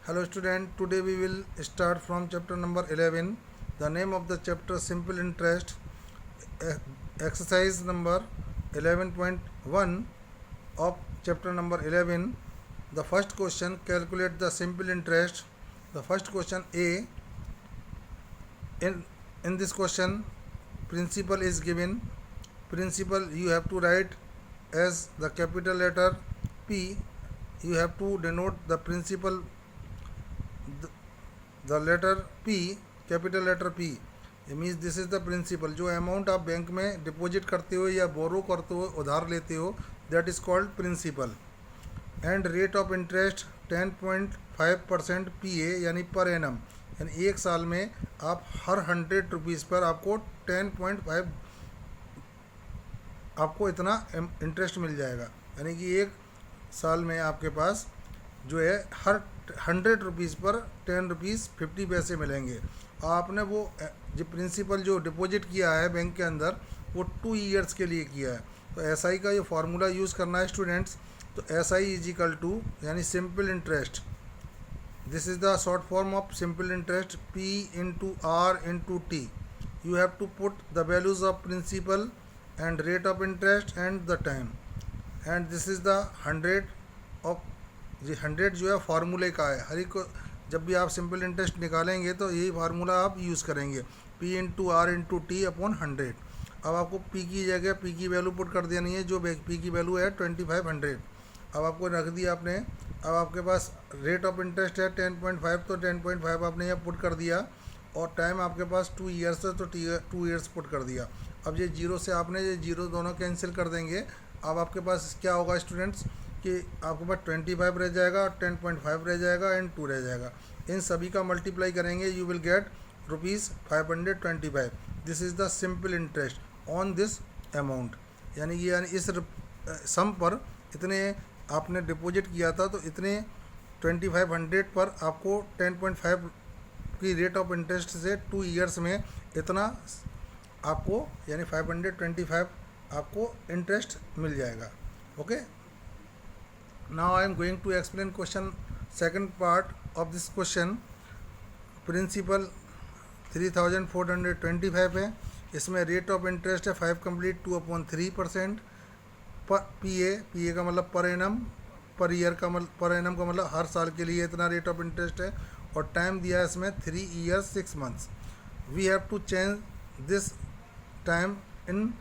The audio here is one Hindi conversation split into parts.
Hello student, today we will start from chapter number 11. The name of the chapter simple interest, exercise number 11.1 of chapter number 11. The first question, calculate the simple interest. The first question A, in this question principal is given. Principal you have to write as the capital letter P. You have to denote the principal, the letter P, capital letter P. It means this is the principal. जो अमाउंट आप बैंक में डिपॉजिट करते हो या बोरो करते हो, उधार लेते हो, that is called principal. And rate of interest 10.5% PA यानी पर एनम, यानी एक साल में आप हर 100 रुपीज़ पर आपको 10.5 आपको इतना इंटरेस्ट मिल जाएगा. यानी कि एक साल में आपके पास जो है हर 100 रुपीज़ पर 10 रुपीज़ 50 पैसे मिलेंगे. आपने वो जो प्रिंसिपल जो डिपॉजिट किया है बैंक के अंदर वो 2 ईयर्स के लिए किया है. तो SI का ये फार्मूला यूज़ करना है स्टूडेंट्स. तो SI इज इक्वल टू यानी simple interest, this is the short form of simple interest, P into R into T. You have to put the values of principal and rate of interest and the time. And this is the 100 of G 100 जो है फार्मूले का है. हर एक को जब भी आप सिंपल इंटरेस्ट निकालेंगे तो यही फार्मूला आप यूज़ करेंगे, P into R into T upon 100. अब आपको P की जगह P की वैल्यू पुट कर देनी है, जो P की वैल्यू है 2500. अब आपको रख दिया आपने. अब आपके पास रेट ऑफ इंटरेस्ट है 10.5, तो 10.5 आपने यहाँ पुट कर दिया. और टाइम आपके पास 2 ईयर्स है तो 2 ईयर्स पुट कर दिया. अब ये जीरो से आपने ये जीरो दोनों कैंसिल कर देंगे. अब आपके पास क्या होगा स्टूडेंट्स कि आपके पास 25 रह जाएगा, 10.5 रह जाएगा एंड 2 रह जाएगा. इन सभी का मल्टीप्लाई करेंगे, you will get ₹525. This is the simple interest on this amount. यानी इस सम पर इतने आपने डिपॉजिट किया था, तो इतने 2500 पर आपको 10.5 की रेट ऑफ इंटरेस्ट से 2 ईयर्स में इतना आपको यानी 525 आपको इंटरेस्ट मिल जाएगा. Okay. Now I am going to explain question second part of this question. Principal 3425 है. इसमें रेट ऑफ इंटरेस्ट है 5 कंप्लीट 2/3%. PA का मतलब पर एनम, पर ईयर का मतलब पर एनम का मतलब हर साल के लिए इतना रेट ऑफ इंटरेस्ट है. और टाइम दिया है इसमें 3 years 6 months. We have to change this time in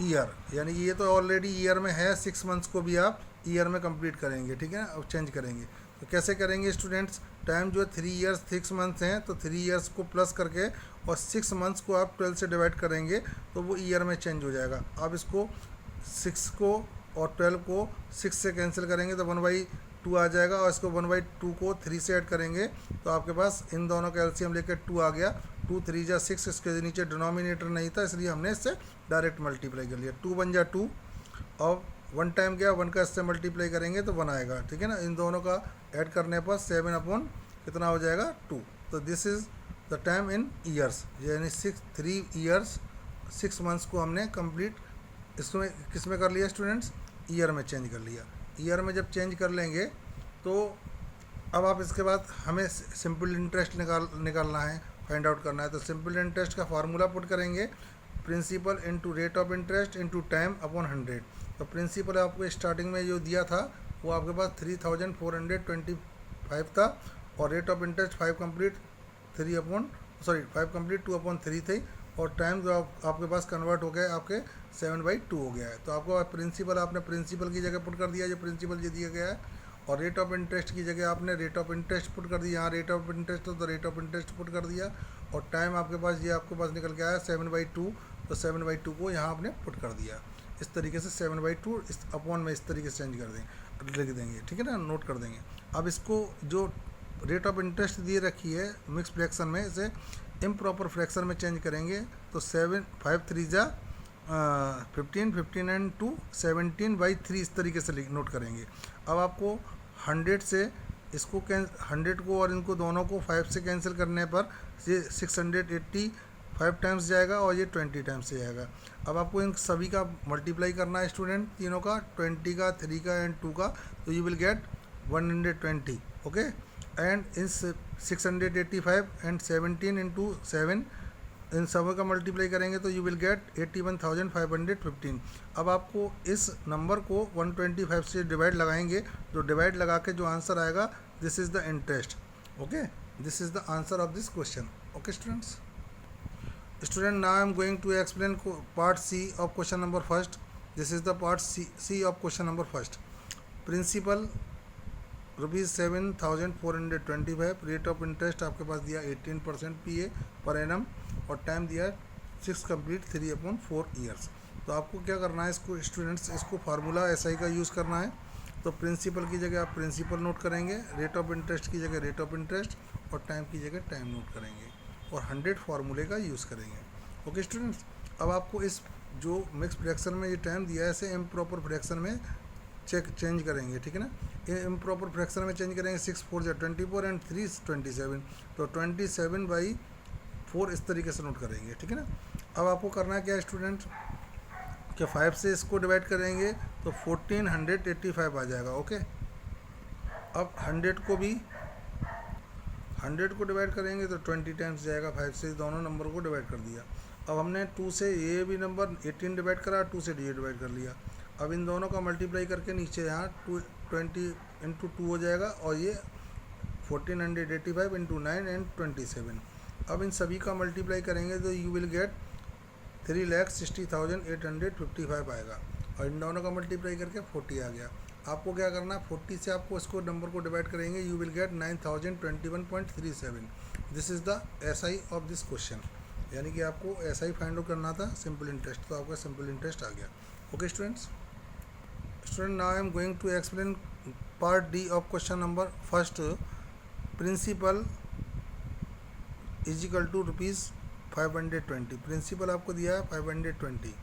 year, यानी ये तो ऑलरेडी ईयर में है, 6 मंथ्स को भी आप ईयर में कंप्लीट करेंगे. ठीक है ना. अब चेंज करेंगे तो कैसे करेंगे स्टूडेंट्स. टाइम जो है 3 ईयर्स 6 मंथ्स हैं, तो 3 ईयर्स को प्लस करके और 6 मंथ्स को आप 12 से डिवाइड करेंगे तो वो ईयर में चेंज हो जाएगा. आप इसको 6 को और 12 को 6 से कैंसिल करेंगे तो 1/2 आ जाएगा. और इसको 1/2 को 3 से ऐड करेंगे तो आपके पास इन दोनों का एलसीएम लेकर 2 आ गया. 2 3 जा 6, इसके नीचे डिनोमिनेटर नहीं था इसलिए हमने इससे डायरेक्ट मल्टीप्लाई कर लिया. 2 1 जा 2 और 1 टाइम गया 1 का इससे मल्टीप्लाई करेंगे तो 1 आएगा. ठीक है ना. इन दोनों का ऐड करने पर 7 अपॉन कितना हो जाएगा 2. तो this is the time in years, यानी 3 ईयर्स 6 मंथ्स को हमने कंप्लीट इसमें किस में कर लिया स्टूडेंट्स, ईयर में चेंज कर लिया. ईयर में जब चेंज कर लेंगे तो अब आप इसके बाद हमें सिंपल इंटरेस्ट निकालना है, फाइंड आउट करना है. तो सिंपल इंटरेस्ट का फार्मूला पुट करेंगे, principal into rate of interest into time upon 100. तो प्रिंसिपल आपको स्टार्टिंग में जो दिया था वो आपके पास 3425 था. और रेट ऑफ इंटरेस्ट 5 कंप्लीट 2/3 थी. और टाइम जो आपके पास कन्वर्ट हो गया आपके 7/2 हो गया है. तो आपको प्रिंसिपल आपने प्रिंसिपल की जगह पुट कर दिया जो प्रिंसिपल जो दिया गया है. और रेट ऑफ इंटरेस्ट की जगह आपने रेट ऑफ इंटरेस्ट पुट कर दिया. यहाँ रेट ऑफ इंटरेस्ट तो रेट ऑफ इंटरेस्ट पुट कर दिया. और टाइम आपके पास ये आपके पास निकल के आया 7/2, तो 7/2 को यहाँ आपने पुट कर दिया. इस तरीके से 7/2 इस अपॉन में इस तरीके से चेंज कर देंगे, लिख देंगे. ठीक है ना, नोट कर देंगे. अब इसको जो रेट ऑफ इंटरेस्ट दिए रखी है मिक्स फ्रैक्शन में, इसे इम्प्रॉपर फ्रैक्शन में चेंज करेंगे. तो 5 3 जा 15, 15 एंड 2 17/3 इस तरीके से नोट करेंगे. अब आपको 100 से इसको 100 को और इनको दोनों को 5 से कैंसिल करने पर ये 685 टाइम्स जाएगा और ये 20 टाइम्स से जाएगा. अब आपको इन सभी का मल्टीप्लाई करना है स्टूडेंट, तीनों का, 20 का, 3 का एंड 2 का. तो you will get 120. Okay. And in 685 and 17 into 7, इन सबों का मल्टीप्लाई करेंगे तो यू विल गेट 81,515। अब आपको इस नंबर को 125 से डिवाइड लगाएंगे, तो डिवाइड लगा के जो आंसर आएगा, this is the interest. Okay, this is the answer of this question. Okay students, now I am going to explain part C of question number first. This is the part C of question number first. Principal rupees 7,425, rate of interest आपके पास दिया 18% PA पर एनम, और टाइम दिया 6 कंप्लीट 3/4 ईयर्स। तो आपको क्या करना है, इसको स्टूडेंट्स, इसको फार्मूला SI का यूज़ करना है। तो प्रिंसिपल की जगह आप प्रिंसिपल नोट करेंगे, रेट ऑफ इंटरेस्ट की जगह रेट ऑफ इंटरेस्ट, और टाइम की जगह टाइम नोट करेंगे, और 100 फार्मूले का यूज़ करेंगे। ओके स्टूडेंट्स, अब आपको इस जो मिक्स फ्रैक्शन में ये टाइम दिया है, इसे इम्प्रॉपर फ्रैक्शन में चेंज करेंगे, ठीक है ना। ये इम्प्रॉपर फ्रैक्शन में चेंज करेंगे, 6 4 जा 24 एंड 3 27, तो 27/4 इस तरीके से नोट करेंगे, ठीक है ना। अब आपको करना क्या है स्टूडेंट, कि 5 से इसको डिवाइड करेंगे तो 1485 आ जाएगा। ओके, अब 100 को डिवाइड करेंगे तो 20 टाइम्स जाएगा, 5 से दोनों नंबर को डिवाइड कर दिया। अब हमने 2 से ये भी नंबर 18 डिवाइड करा, 2 से ये डिवाइड कर लिया। अब इन दोनों का मल्टीप्लाई करके नीचे यहाँ 20 इंटू 2 हो जाएगा, और ये 1485 इंटू 9 एंड 27। अब इन सभी का मल्टीप्लाई करेंगे तो यू विल गेट 3,60,855 आएगा, और इन दोनों का मल्टीप्लाई करके 40 आ गया। आपको क्या करना है, 40 से आपको इसको नंबर को डिवाइड करेंगे, you will get 9,021.37। This is the SI of this question, यानी कि आपको SI फाइंड आउट करना था सिंपल इंटरेस्ट, तो आपका सिंपल इंटरेस्ट आ गया। Okay students, now I am going to explain part D of question number first. Principal is equal to rupees 520, principal आपको दिया है 520,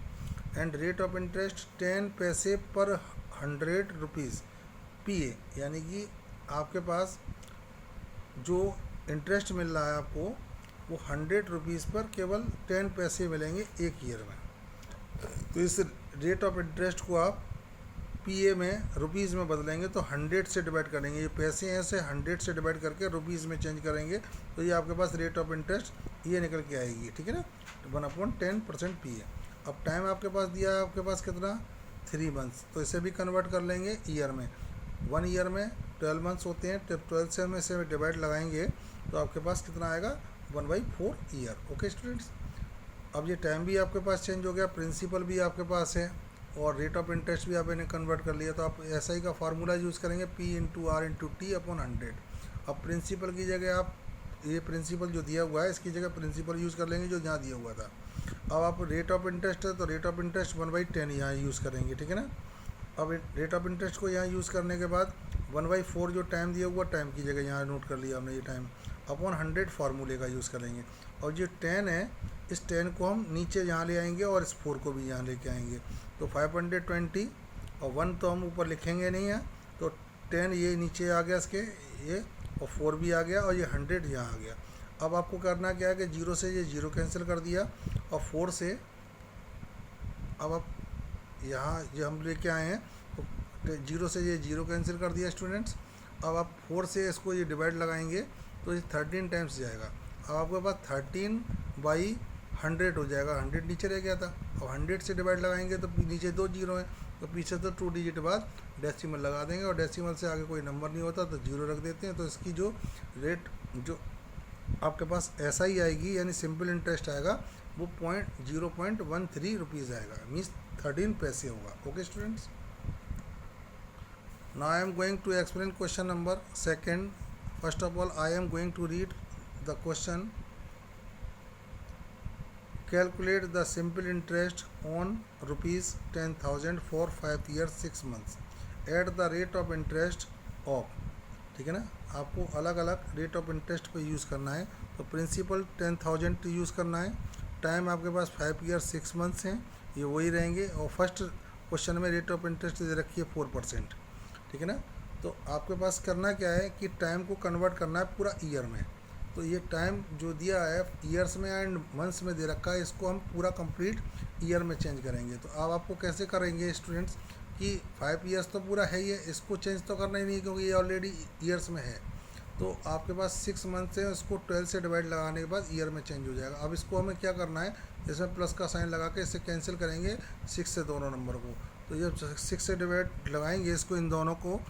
एंड रेट ऑफ इंटरेस्ट 10 पैसे पर 100 रुपीज़ PA, यानी कि आपके पास जो इंटरेस्ट मिल रहा है आपको वो 100 रुपीज़ पर केवल 10 पैसे मिलेंगे एक ईयर में। तो इस रेट ऑफ इंटरेस्ट को आप PA में रुपीज़ में बदलेंगे तो 100 से डिवाइड करेंगे, ये पैसे हैं से 100 से डिवाइड करके रुपीज़ में चेंज करेंगे, तो ये आपके पास रेट ऑफ इंटरेस्ट ये निकल के आएगी, ठीक है ना, 1/10% PA। अब टाइम आपके पास दिया है, आपके पास कितना 3 मंथ्स, तो इसे भी कन्वर्ट कर लेंगे ईयर में। 1 ईयर में 12 मंथ्स होते हैं, 12 से में से डिवाइड लगाएंगे तो आपके पास कितना आएगा 1/4 ईयर। ओके स्टूडेंट्स, अब ये टाइम भी आपके पास चेंज हो गया, प्रिंसिपल भी आपके पास है, और रेट ऑफ इंटरेस्ट भी आपने कन्वर्ट कर लिया। तो आप SI का फार्मूला यूज़ करेंगे, P into R into T upon 100। अब प्रिंसिपल की जगह आप ये प्रिंसिपल जो दिया हुआ है इसकी जगह प्रिंसिपल यूज़ कर लेंगे जो जहाँ दिया हुआ था। अब आप रेट ऑफ इंटरेस्ट है तो रेट ऑफ इंटरेस्ट 1/10 यहाँ यूज़ करेंगे, ठीक है ना। अब रेट ऑफ इंटरेस्ट को यहाँ यूज़ करने के बाद 1/4 जो टाइम दिया हुआ टाइम की जगह यहाँ नोट कर लिया हमने, ये टाइम अपॉन 100 फार्मूले का यूज़ करेंगे। और जो 10 है, इस 10 को हम नीचे यहाँ ले आएंगे और इस 4 को भी यहाँ लेके आएंगे, तो 520 और 1 तो हम ऊपर लिखेंगे नहीं है, तो 10 ये नीचे आ गया इसके, ये और 4 भी आ गया, और ये 100 यहाँ आ गया। अब आपको करना क्या है कि 0 से ये 0 कैंसिल कर दिया, और 4 से अब आप यहाँ ये हम लेके आए हैं, तो 0 से ये 0 कैंसिल कर दिया स्टूडेंट्स। अब आप 4 से इसको ये डिवाइड लगाएंगे तो ये 13 टाइम्स जाएगा। अब आपके पास 13/100 हो जाएगा, 100 नीचे रह गया था। अब 100 से डिवाइड लगाएंगे तो नीचे 2 0 हैं, तो पीछे तो 2 डिजिट बाद डेसिमल लगा देंगे, और डेसिमल से आगे कोई नंबर नहीं होता तो 0 रख देते हैं। तो इसकी जो रेट जो आपके पास SI आएगी यानी सिंपल इंटरेस्ट आएगा वो 0.13 रुपीज़ आएगा, मीन्स 13 पैसे होगा। Okay students, now I am going to explain question number second. First of all I am going to read the question. Calculate the simple interest on rupees 10,000 for 5 years 6 months at the rate of interest of, ठीक है ना। आपको अलग अलग रेट ऑफ इंटरेस्ट पे यूज़ करना है। तो प्रिंसिपल 10,000 यूज़ करना है, टाइम आपके पास 5 ईयर 6 मंथ्स हैं, ये वही रहेंगे। और फर्स्ट क्वेश्चन में रेट ऑफ इंटरेस्ट दे रखी है 4%, ठीक है ना। तो आपके पास करना क्या है कि टाइम को कन्वर्ट करना है पूरा ईयर में। तो ये टाइम जो दिया है ईयर्स में एंड मंथ्स में दे रखा है, इसको हम पूरा कंप्लीट ईयर में चेंज करेंगे। तो अब आपको कैसे करेंगे स्टूडेंट्स कि 5 ईयर्स तो पूरा है ही है, इसको चेंज तो करना ही नहीं क्योंकि ये ऑलरेडी ईयर्स में है। तो आपके पास 6 मंथ से उसको 12 से डिवाइड लगाने के बाद ईयर में चेंज हो जाएगा। अब इसको हमें क्या करना है, इसमें प्लस का साइन लगा के इसे कैंसिल करेंगे 6 से दोनों नंबर को। तो जब 6 से डिवाइड लगाएंगे इसको इन दोनों को,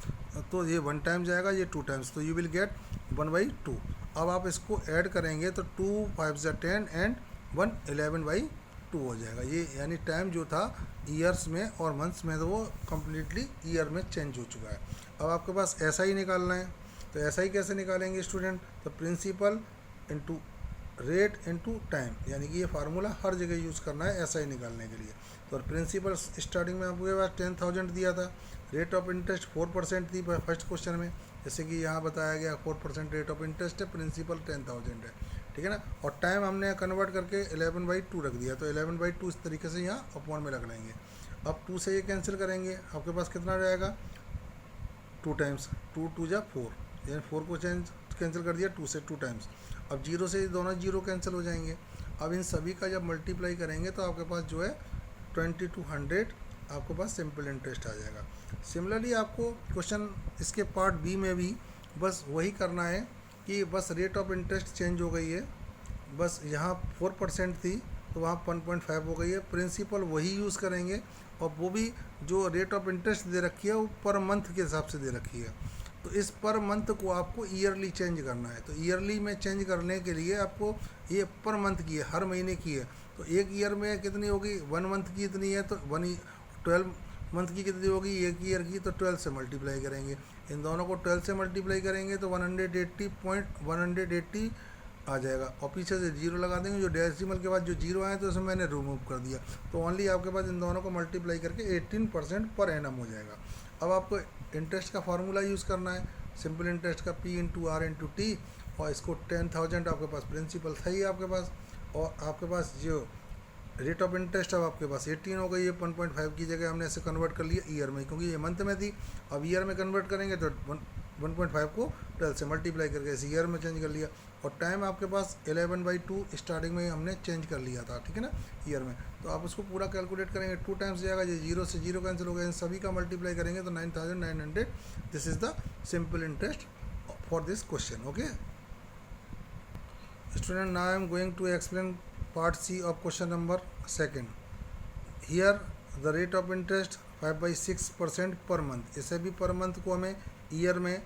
तो ये 1 टाइम जाएगा, ये 2 टाइम्स, तो यू विल गेट 1/2। अब आप इसको ऐड करेंगे तो 2 5 10 एंड 1 11/2 हो जाएगा। ये यानी टाइम जो था ईयर्स में और मंथ्स में, तो वो कम्प्लीटली ईयर में चेंज हो चुका है। अब आपके पास ऐसा ही निकालना है, तो ऐसा ही कैसे निकालेंगे स्टूडेंट, तो principal into rate into time, यानी कि ये फार्मूला हर जगह यूज़ करना है ऐसा ही निकालने के लिए। तो प्रिंसिपल स्टार्टिंग में आपके पास 10,000 दिया था, रेट ऑफ इंटरेस्ट 4% थी फर्स्ट क्वेश्चन में, जैसे कि यहाँ बताया गया 4% रेट ऑफ इंटरेस्ट है, प्रिंसिपल 10,000 है, ठीक है ना। और टाइम हमने कन्वर्ट करके 11/2 रख दिया, तो 11/2 इस तरीके से यहाँ अपॉन में रख लेंगे। अब 2 से ये कैंसिल करेंगे, आपके पास कितना रहेगा 2 टाइम्स, 2 2 जा 4, यानी 4 को कैंसिल कर दिया 2 से 2 टाइम्स। अब 0 से दोनों 0 कैंसिल हो जाएंगे। अब इन सभी का जब मल्टीप्लाई करेंगे तो आपके पास जो है 2200 आपके पास सिंपल इंटरेस्ट आ जाएगा। सिमिलरली आपको क्वेश्चन इसके पार्ट बी में भी बस वही करना है कि बस रेट ऑफ इंटरेस्ट चेंज हो गई है, बस यहाँ 4% थी तो वहाँ 1.5 हो गई है, प्रिंसिपल वही यूज़ करेंगे, और वो भी जो रेट ऑफ इंटरेस्ट दे रखी है वो पर मंथ के हिसाब से दे रखी है। तो इस पर मंथ को आपको ईयरली चेंज करना है, तो ईयरली में चेंज करने के लिए आपको ये पर मंथ की है, हर महीने की है, तो एक ईयर में कितनी होगी, 1 मंथ की इतनी है, तो 12 मंथ की कितनी होगी, एक ईयर की, तो 12 से मल्टीप्लाई करेंगे, इन दोनों को 12 से मल्टीप्लाई करेंगे तो 180 आ जाएगा, और पीछे से 0 लगा देंगे, जो डेसिमल के बाद जो 0 आए तो उसमें मैंने रिमूव कर दिया, तो ओनली आपके पास इन दोनों को मल्टीप्लाई करके 18% पर एनम हो जाएगा। अब आपको इंटरेस्ट का फार्मूला यूज़ करना है, सिंपल इंटरेस्ट का P into R into T, और इसको 10,000 आपके पास प्रिंसिपल था ही आपके पास, और आपके पास जो रेट ऑफ इंटरेस्ट अब आपके पास 18 हो गई है, 1.5 की जगह हमने इसे कन्वर्ट कर लिया ईयर में, क्योंकि ये मंथ में थी, अब ईयर में कन्वर्ट करेंगे तो 1.5 को 12 से मल्टीप्लाई करके इस ईयर में चेंज कर लिया, और टाइम आपके पास 11/2 स्टार्टिंग में हमने चेंज कर लिया था, ठीक है ना, ईयर में। तो आप उसको पूरा कैलकुलेट करेंगे, 2 टाइम्स जाएगा, ये 0 से 0 कैंसिल हो गया, इन सभी का मल्टीप्लाई करेंगे तो 9,900, this is the simple interest for this question. Okay student, now I am going to explain part C of question number 2। Here the rate of interest 5/6% per month, इसे भी पर मंथ को हमें ईयर में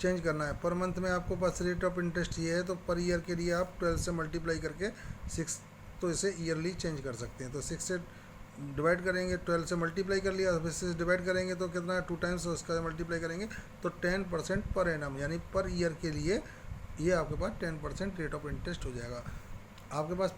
चेंज करना है। पर मंथ में आपको पास रेट ऑफ इंटरेस्ट ये है, तो पर ईयर के लिए आप 12 से मल्टीप्लाई करके 6, तो इसे ईयरली चेंज कर सकते हैं। तो 6 से डिवाइड करेंगे, 12 से मल्टीप्लाई कर लिया, फिर से डिवाइड करेंगे तो कितना 2 टाइम्स, उसका मल्टीप्लाई करेंगे तो 10% पर एनम, यानी पर ईयर के लिए ये आपके पास 10% रेट ऑफ इंटरेस्ट हो जाएगा। आपके पास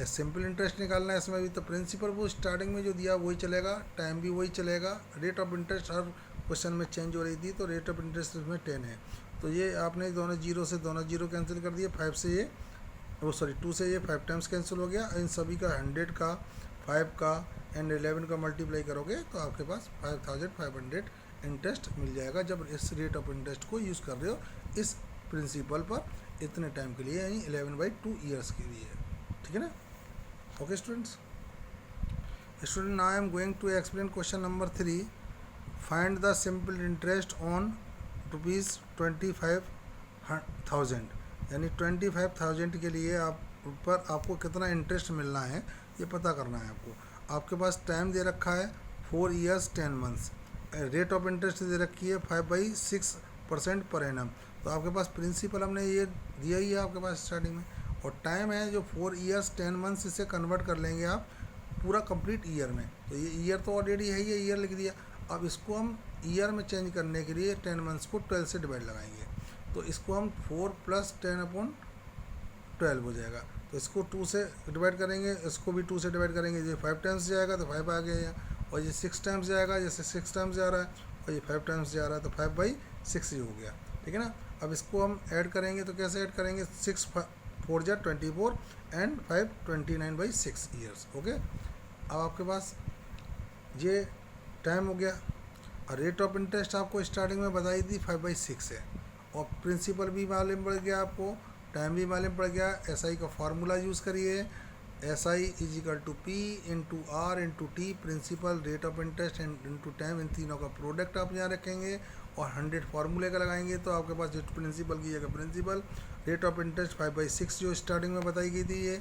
सिंपल इंटरेस्ट निकालना है इसमें भी, तो प्रिंसिपल वो स्टार्टिंग में जो दिया वही चलेगा, टाइम भी वही चलेगा, rate of interest her question में चेंज हो रही थी, तो रेट ऑफ इंटरेस्ट इसमें 10 है। तो ये आपने दोनों 0 से दोनों 0 कैंसिल कर दिए, 5 से ये 2 से ये 5 टाइम्स कैंसिल हो गया, इन सभी का 100 का 5 का एंड 11 का मल्टीप्लाई करोगे तो आपके पास 5,500 इंटरेस्ट मिल जाएगा, जब इस रेट ऑफ इंटरेस्ट को यूज़ कर रहे हो इस प्रिंसिपल पर इतने टाइम के लिए, यानी 11/2 ईयर्स के लिए, ठीक है ना। Okay students, now I am going to explain question number 3। Find the simple interest on ₹25,000, यानी 25,000 के लिए आप ऊपर आपको कितना इंटरेस्ट मिलना है ये पता करना है आपको। आपके पास टाइम दे रखा है 4 years 10 months, rate of interest दे रखी है 5/6% पर एनम, तो आपके पास प्रिंसिपल हमने ये दिया ही है आपके पास स्टार्टिंग में, और टाइम है जो 4 ईयर्स 10 मंथ्स, इसे कन्वर्ट कर लेंगे आप पूरा कंप्लीट ईयर में, तो ये ईयर तो ऑलरेडी है, ये ईयर लिख दिया। अब इसको हम ईयर में चेंज करने के लिए 10 मंथ्स को 12 से डिवाइड लगाएंगे, तो इसको हम 4 + 10/12 हो जाएगा, तो इसको 2 से डिवाइड करेंगे, इसको भी 2 से डिवाइड करेंगे, ये 5 टाइम्स जाएगा तो 5 आ गया यहाँ, और ये 6 टाइम्स जाएगा, जैसे 6 टाइम्स जा रहा है और ये 5 टाइम्स जा रहा है, तो 5/6 ही हो गया, ठीक है ना। अब इसको हम ऐड करेंगे, तो कैसे ऐड करेंगे, 6 4 जा 24 एंड 5 29/6 ईयर्स। ओके, अब आपके पास ये टाइम हो गया, और रेट ऑफ इंटरेस्ट आपको स्टार्टिंग में बताई थी 5/6 है, और प्रिंसिपल भी मालूम पड़ गया आपको, टाइम भी मालूम पड़ गया। SI का फार्मूला यूज़ करिए, SI = P × R × T, principal, rate of interest and into time, इन तीनों का प्रोडक्ट आप यहाँ रखेंगे, और 100 फार्मूले का लगाएंगे तो आपके पास जो प्रिंसिपल की जगह प्रिंसिपल, रेट ऑफ इंटरेस्ट 5/6 जो स्टार्टिंग में बताई गई थी ये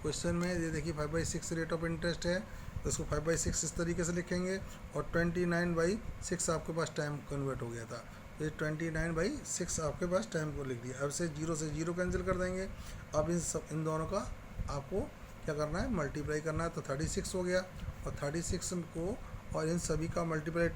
क्वेश्चन में, ये देखिए 5/6 रेट ऑफ इंटरेस्ट है, तो इसको 5/6 इस तरीके से लिखेंगे, और 29/6 आपके पास टाइम कन्वर्ट हो गया था, तो ये 29/6 आपके पास टाइम को लिख दिया। अब से 0 से 0 कैंसिल कर देंगे। अब इन दोनों का आपको क्या करना है, मल्टीप्लाई करना है, तो 36 हो गया, और 36 को और इन सभी का मल्टीप्लाई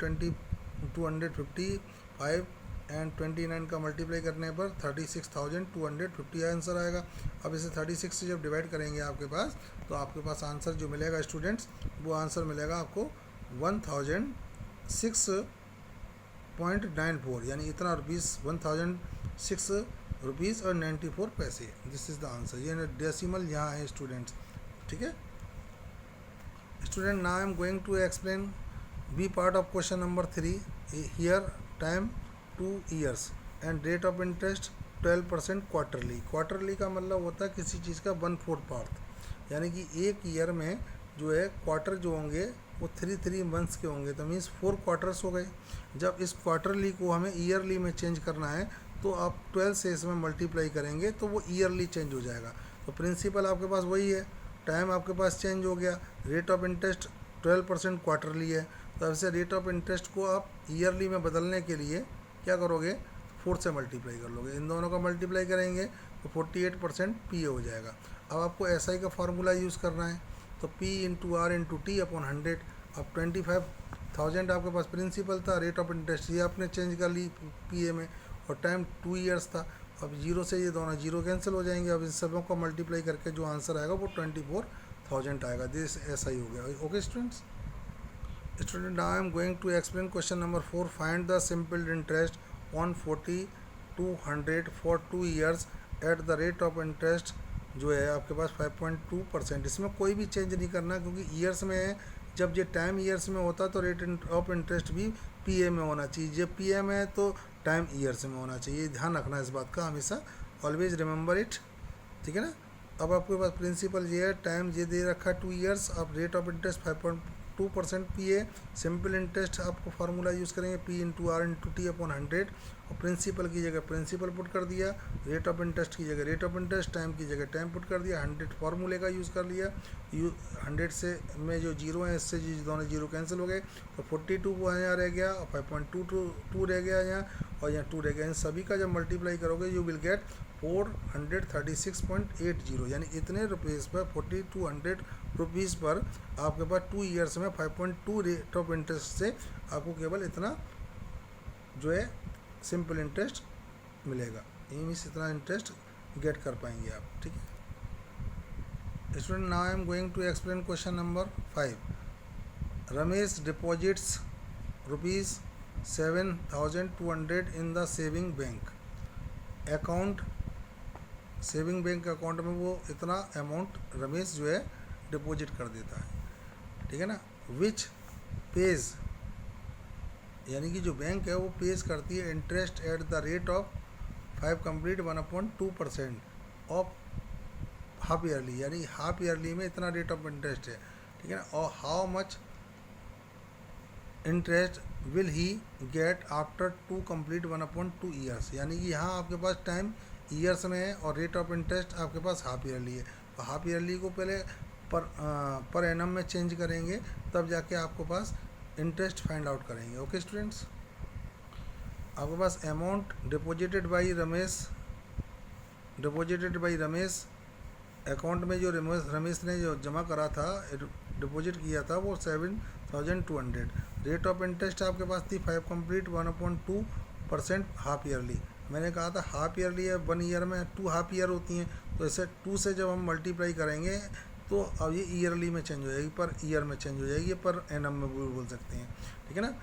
255 एंड 29 का मल्टीप्लाई करने पर 36,250 आंसर आएगा। अब इसे 36 से जब डिवाइड करेंगे आपके पास, तो आपके पास आंसर जो मिलेगा स्टूडेंट्स, वो आंसर मिलेगा आपको 1006.94, यानी इतना रुपीज़ 1006 रुपीज़ और 94 पैसे। This is the answer. ये डेसिमल यहाँ है स्टूडेंट्स, ठीक है student. Now I am going to explain B part of question number 3। Here time 2 years and rate of interest 12% quarterly. Quarterly का मतलब होता है किसी चीज़ का 1/4 पार्ट, यानी कि एक ईयर में जो है क्वार्टर जो होंगे वो 3 मंथ्स के होंगे, तो मीन्स 4 क्वार्टर्स हो गए। जब इस क्वार्टरली को हमें ईयरली में चेंज करना है, तो आप 12 से इसमें मल्टीप्लाई करेंगे तो वो ईयरली चेंज हो जाएगा। तो प्रिंसिपल आपके पास वही है, टाइम आपके पास चेंज हो गया, रेट ऑफ इंटरेस्ट 12% क्वार्टरली है, तो अब से रेट ऑफ इंटरेस्ट को आप ईयरली में बदलने के लिए क्या करोगे, 4 से मल्टीप्लाई कर लोगे। इन दोनों का मल्टीप्लाई करेंगे तो 48% पी हो जाएगा। अब आपको एसआई का फार्मूला यूज़ करना है, तो P into R into T upon 100। अब 25,000 आपके पास प्रिंसिपल था, रेट ऑफ इंटरेस्ट ये आपने चेंज कर ली PA में, और टाइम 2 years था। अब 0 से ये दोनों 0 कैंसिल हो जाएंगे। अब इन सबों को मल्टीप्लाई करके जो आंसर आएगा वो 24,000 आएगा। दिस ऐसा ही हो गया। Okay students, now I am going to explain question number 4. Find the simple interest on 40,200 for 2 years at the rate of interest जो है आपके पास 5.2%। इसमें कोई भी चेंज नहीं करना, क्योंकि ईयर्स में है। जब ये टाइम ईयर्स में होता तो रेट ऑफ इंटरेस्ट भी PA में होना चाहिए। जब PA में है तो टाइम ईयर्स में होना चाहिए। ध्यान रखना इस बात का हमेशा, ऑलवेज रिमेंबर इट, ठीक है ना। अब आपके पास प्रिंसिपल ये है, टाइम ये दे रखा है 2 years, अब rate of interest 5.2% PA। Simple interest आपको फार्मूला यूज़ करेंगे P into R into T upon 100, और प्रिंसिपल की जगह प्रिंसिपल पुट कर दिया, रेट ऑफ इंटरेस्ट की जगह रेट ऑफ इंटरेस्ट, टाइम की जगह टाइम पुट कर दिया, 100 फार्मूले का यूज़ कर लिया। 100 से में जो 0 है, इससे जो दोनों 0 कैंसिल हो गए, तो 42 यहाँ रह गया, और 5.22 रह गया यहाँ, और यहाँ 2 रह गया। इन सभी का जब मल्टीप्लाई करोगे यू विल गेट 436.80, यानी इतने रुपीज़ पर 4200 रुपीज़ पर आपके पास 2 years में 5.2 रेट ऑफ इंटरेस्ट से आपको केवल इतना जो है सिंपल इंटरेस्ट मिलेगा। ये मीन्स इतना इंटरेस्ट गेट कर पाएंगे आप, ठीक है student. Now I am going to explain question number 5। Ramesh deposits ₹7,200 in the saving bank account. Saving bank account में वो इतना अमाउंट रमेश जो है डिपॉजिट कर देता है, ठीक है ना। विच पेज, यानी कि जो बैंक है वो पेज करती है interest at the rate of 5 complete 1/2% of half yearly, यानी हाफ ईयरली में इतना रेट ऑफ इंटरेस्ट है, ठीक है ना। और how much interest will he get after 2 complete 1/2 years, यानी कि यहाँ आपके पास टाइम ईयर्स में है और रेट ऑफ इंटरेस्ट आपके पास हाफ ईयरली है। तो हाफ ईयरली को पहले पर एनम में चेंज करेंगे, तब जाके आपको पास इंटरेस्ट फाइंड आउट करेंगे। ओके स्टूडेंट्स, आपके पास amount deposited by Ramesh account में जो रमेश ने जो जमा करा था, डिपॉजिट किया था, वो 7,200। रेट ऑफ इंटरेस्ट आपके पास थी 5 कंप्लीट 1/2% हाफ ईयरली। मैंने कहा था हाफ ईयरली है, 1 ईयर में 2 हाफ ईयर होती हैं, तो इसे 2 से जब हम मल्टीप्लाई करेंगे तो अब ये ईयरली में चेंज हो जाएगी, पर ईयर में चेंज हो जाएगी, पर एनम में बोल सकते हैं, ठीक है ना।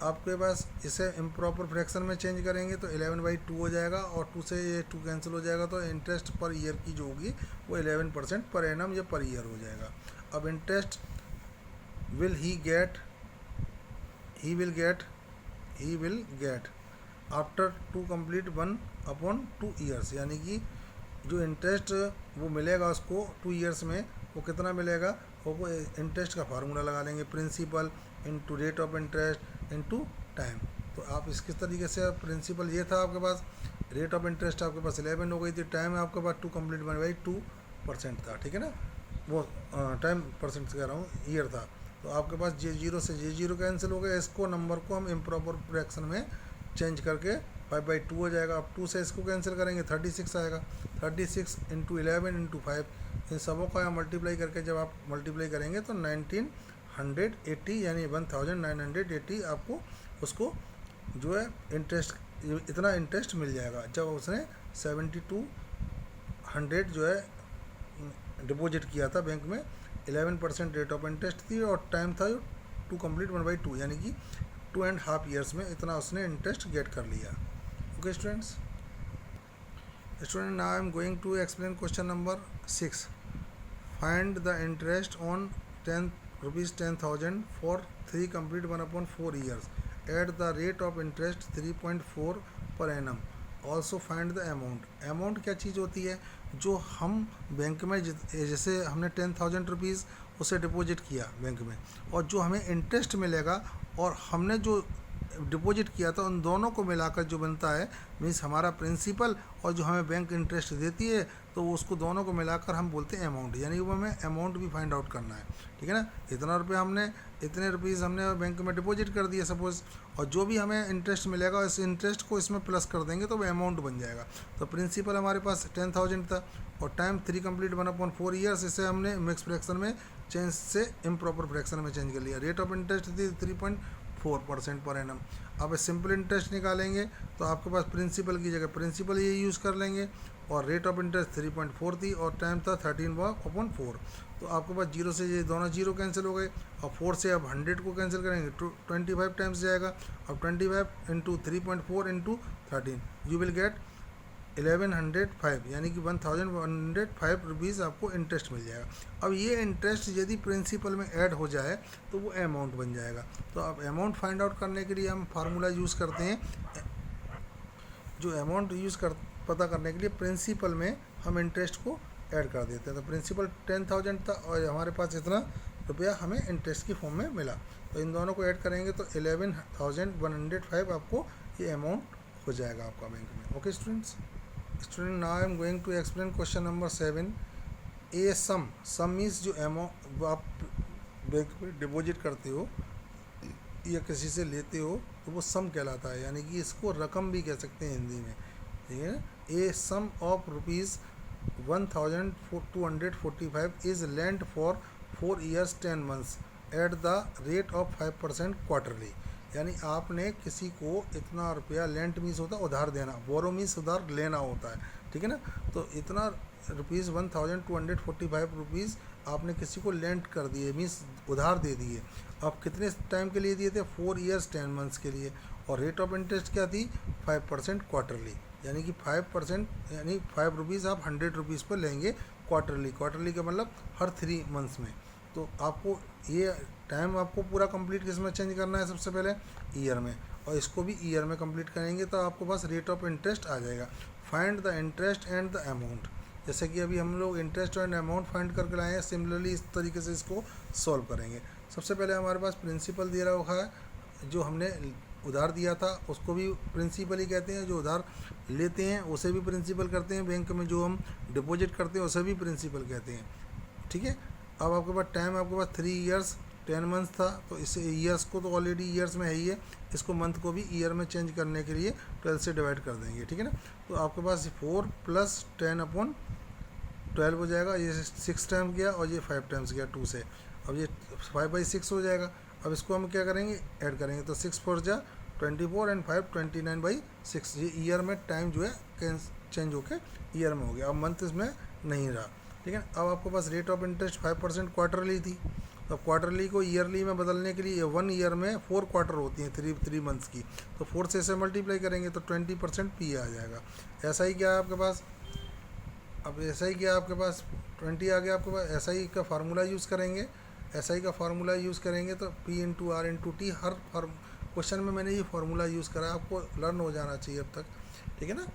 आपके पास इसे इम्प्रॉपर फ्रैक्शन में चेंज करेंगे तो 11/2 हो जाएगा, और 2 से ये 2 कैंसिल हो जाएगा, तो इंटरेस्ट पर ईयर की जो होगी वो 11% पर एनम या पर ईयर हो जाएगा। अब interest will he will get after 2 complete 1/2 years, यानी कि जो इंटरेस्ट वो मिलेगा उसको 2 years में वो कितना मिलेगा, वो इंटरेस्ट का फार्मूला लगा लेंगे, principal into rate of interest into time. तो आप इसके तरीके से प्रिंसिपल ये था आपके पास, रेट ऑफ इंटरेस्ट आपके पास 11 हो गई थी, टाइम आपके पास टू कंप्लीट 1/2% था, ठीक है ना, वो टाइम परसेंट कह रहा हूँ, ईयर था। तो आपके पास J0 से J0 कैंसिल हो गया, इसको नंबर को हम इम्प्रॉपर फ्रैक्शन में चेंज करके 5/2 हो जाएगा। अब 2 से इसको कैंसिल करेंगे 36 आएगा, 36 इंटू 11 इंटू 5, इन सबों का मल्टीप्लाई करके जब आप मल्टीप्लाई करेंगे तो 1980 यानी 1980 आपको उसको जो है इंटरेस्ट, इतना इंटरेस्ट मिल जाएगा जब उसने 7200 जो है डिपॉजिट किया था बैंक में। 11% रेट ऑफ इंटरेस्ट थी और टाइम था टू कंप्लीट 1/2 यानी कि 2.5 ईयर्स में इतना उसने इंटरेस्ट गेट कर लिया। Okay students, now I am going to explain question number 6। Find the interest on ₹10,000 for 3 complete 1/4 years at the rate of interest 3.4 per annum. Also find the amount. Amount क्या चीज़ होती है, जो हम बैंक में जैसे हमने 10,000 रुपीज़ उसे डिपॉजिट किया बैंक में, और जो हमें इंटरेस्ट मिलेगा और हमने जो डिपॉजिट किया था, उन दोनों को मिलाकर जो बनता है, मीन्स हमारा प्रिंसिपल और जो हमें बैंक इंटरेस्ट देती है, तो उसको दोनों को मिलाकर हम बोलते हैं अमाउंट। यानी वो हमें अमाउंट भी फाइंड आउट करना है, ठीक है ना। इतना रुपये हमने, इतने रुपीज़ हमने बैंक में डिपॉजिट कर दिए सपोज़, और जो भी हमें इंटरेस्ट मिलेगा इस इंटरेस्ट को इसमें प्लस कर देंगे तो वो अमाउंट बन जाएगा। तो प्रिंसिपल हमारे पास 10,000 था और टाइम 3 कंप्लीट 1/4 ईयर्स, इसे हमने मिक्स फ्रैक्शन में चेंज से इम्प्रॉपर फ्रैक्शन में चेंज कर लिया। रेट ऑफ इंटरेस्ट थी 3.4% पर एनम। अब सिंपल इंटरेस्ट निकालेंगे तो आपके पास प्रिंसिपल की जगह प्रिंसिपल ये यूज़ कर लेंगे, और रेट ऑफ इंटरेस्ट 3.4 थी और टाइम था 13/4। तो आपके पास 0 से ये दोनों 0 कैंसिल हो गए, और 4 से अब 100 को कैंसिल करेंगे 25 टाइम्स जाएगा। अब 25 into 3.4 into 13 you will get 1105 यानी कि 1105 रुपीज़ आपको इंटरेस्ट मिल जाएगा। अब ये इंटरेस्ट यदि प्रिंसिपल में ऐड हो जाए तो वो अमाउंट बन जाएगा। तो अब अमाउंट फाइंड आउट करने के लिए हम फार्मूला यूज़ करते हैं, जो अमाउंट पता करने के लिए प्रिंसिपल में हम इंटरेस्ट को ऐड कर देते हैं। तो प्रिंसिपल 10,000 था और हमारे पास इतना रुपया हमें इंटरेस्ट की फॉर्म में मिला, तो इन दोनों को ऐड करेंगे तो 11,105 आपको ये अमाउंट हो जाएगा आपका बैंक में। Okay student, now I am going to explain question number 7। A sum means जो अमाउंट आप बैंक में डिपॉजिट करते हो या किसी से लेते हो तो वो सम कहलाता है, यानी कि इसको रकम भी कह सकते हैं हिंदी में, ठीक है। A sum of ₹1,245 is lent for 4 years 10 months at the rate of 5% quarterly. यानी आपने किसी को इतना रुपया, लेंट मीन्स होता है उधार देना, बोरो मीन्स उधार लेना होता है, ठीक है ना। तो इतना ₹1,245 आपने किसी को लेंट कर दिए, मीन्स उधार दे दिए। अब कितने टाइम के लिए दिए थे? 4 ईयर्स 10 मंथ्स के लिए। और रेट ऑफ इंटरेस्ट क्या थी? 5% क्वार्टरली, यानी कि 5% यानी 5 रुपीज़ आप 100 रुपीज़ पर लेंगे क्वार्टरली। क्वार्टरली का मतलब हर 3 मंथ्स में। तो आपको ये टाइम आपको पूरा कंप्लीट किस में चेंज करना है? सबसे पहले ईयर में, और इसको भी ईयर में कंप्लीट करेंगे तो आपको पास रेट ऑफ इंटरेस्ट आ जाएगा। Find the interest and the amount. जैसे कि अभी हम लोग इंटरेस्ट एंड अमाउंट फाइंड करके लाए हैं, सिमिलरली इस तरीके से इसको सॉल्व करेंगे। सबसे पहले हमारे पास प्रिंसिपल दे रखा है, जो हमने उधार दिया था उसको भी प्रिंसिपल ही कहते हैं, जो उधार लेते हैं उसे भी प्रिंसिपल करते हैं, बैंक में जो हम डिपॉजिट करते हैं उसे भी प्रिंसिपल कहते हैं, ठीक है। अब आपके पास टाइम आपके पास 3 ईयर्स 10 मंथ्स था, तो इस ईयर्स को तो ऑलरेडी ईयर्स में है ही है, इसको मंथ को भी ईयर में चेंज करने के लिए 12 से डिवाइड कर देंगे, ठीक है ना। तो आपके पास 4 + 10/12 हो जाएगा। ये 6 टाइम्स गया और ये 5 टाइम्स गया 2 से। अब ये 5/6 हो जाएगा। अब इसको हम क्या करेंगे? ऐड करेंगे, तो 6 4 जा 24 एंड 5 29/6। ये ईयर में टाइम जो है चेंज होके ईयर में हो गया। अब मंथ इसमें नहीं रहा, ठीक है। अब आपके पास रेट ऑफ इंटरेस्ट 5% क्वार्टरली थी, तो क्वार्टरली को ईयरली में बदलने के लिए 1 ईयर में 4 क्वार्टर होती हैं, 3 मंथ्स की, तो 4 से इसे मल्टीप्लाई करेंगे तो 20% पी आ जाएगा। ऐसा ही क्या है आपके पास? अब ऐसा ही क्या आपके पास 20 आ गया आपके पास। ऐसा ही का फार्मूला यूज़ करेंगे, ऐसा ही का फार्मूला यूज़ करेंगे तो P × R × T। हर क्वेश्चन में मैंने ये फार्मूला यूज़ करा है, आपको लर्न हो जाना चाहिए अब तक, ठीक है ना।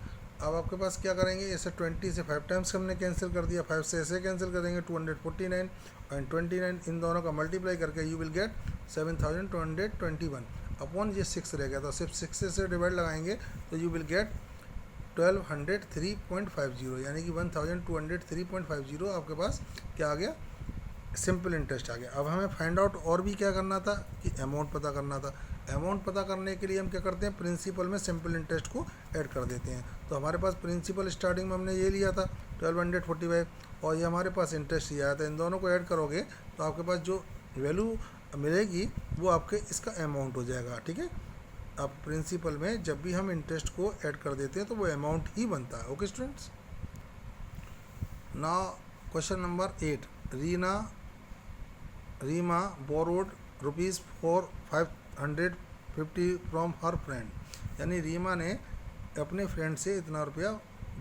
अब आपके पास क्या करेंगे? ऐसे 20 से 5 टाइम्स हमने कैंसिल कर दिया, 5 से ऐसे कैंसिल करेंगे 249 एंड 29, इन दोनों का मल्टीप्लाई करके यू विल गेट 7221। अपॉन ये 6 रह गया, तो सिर्फ 6 से डिवाइड लगाएंगे तो यू विल गेट 1203.50, यानी कि 1203.50 आपके पास क्या आ गया, सिंपल इंटरेस्ट आ गया। अब हमें फाइंड आउट और भी क्या करना था कि अमाउंट पता करना था। अमाउंट पता करने के लिए हम क्या करते हैं, प्रिंसिपल में सिंपल इंटरेस्ट को ऐड कर देते हैं। तो हमारे पास प्रिंसिपल स्टार्टिंग में हमने ये लिया था 1245 और ये हमारे पास इंटरेस्ट ये आया था। इन दोनों को ऐड करोगे तो आपके पास जो वैल्यू मिलेगी वो आपके इसका अमाउंट हो जाएगा, ठीक है। अब प्रिंसिपल में जब भी हम इंटरेस्ट को ऐड कर देते हैं तो वो अमाउंट ही बनता है। Okay students, now question number 8, Reema borrowed ₹550 from her friend, यानी रीमा ने अपने फ्रेंड से इतना रुपया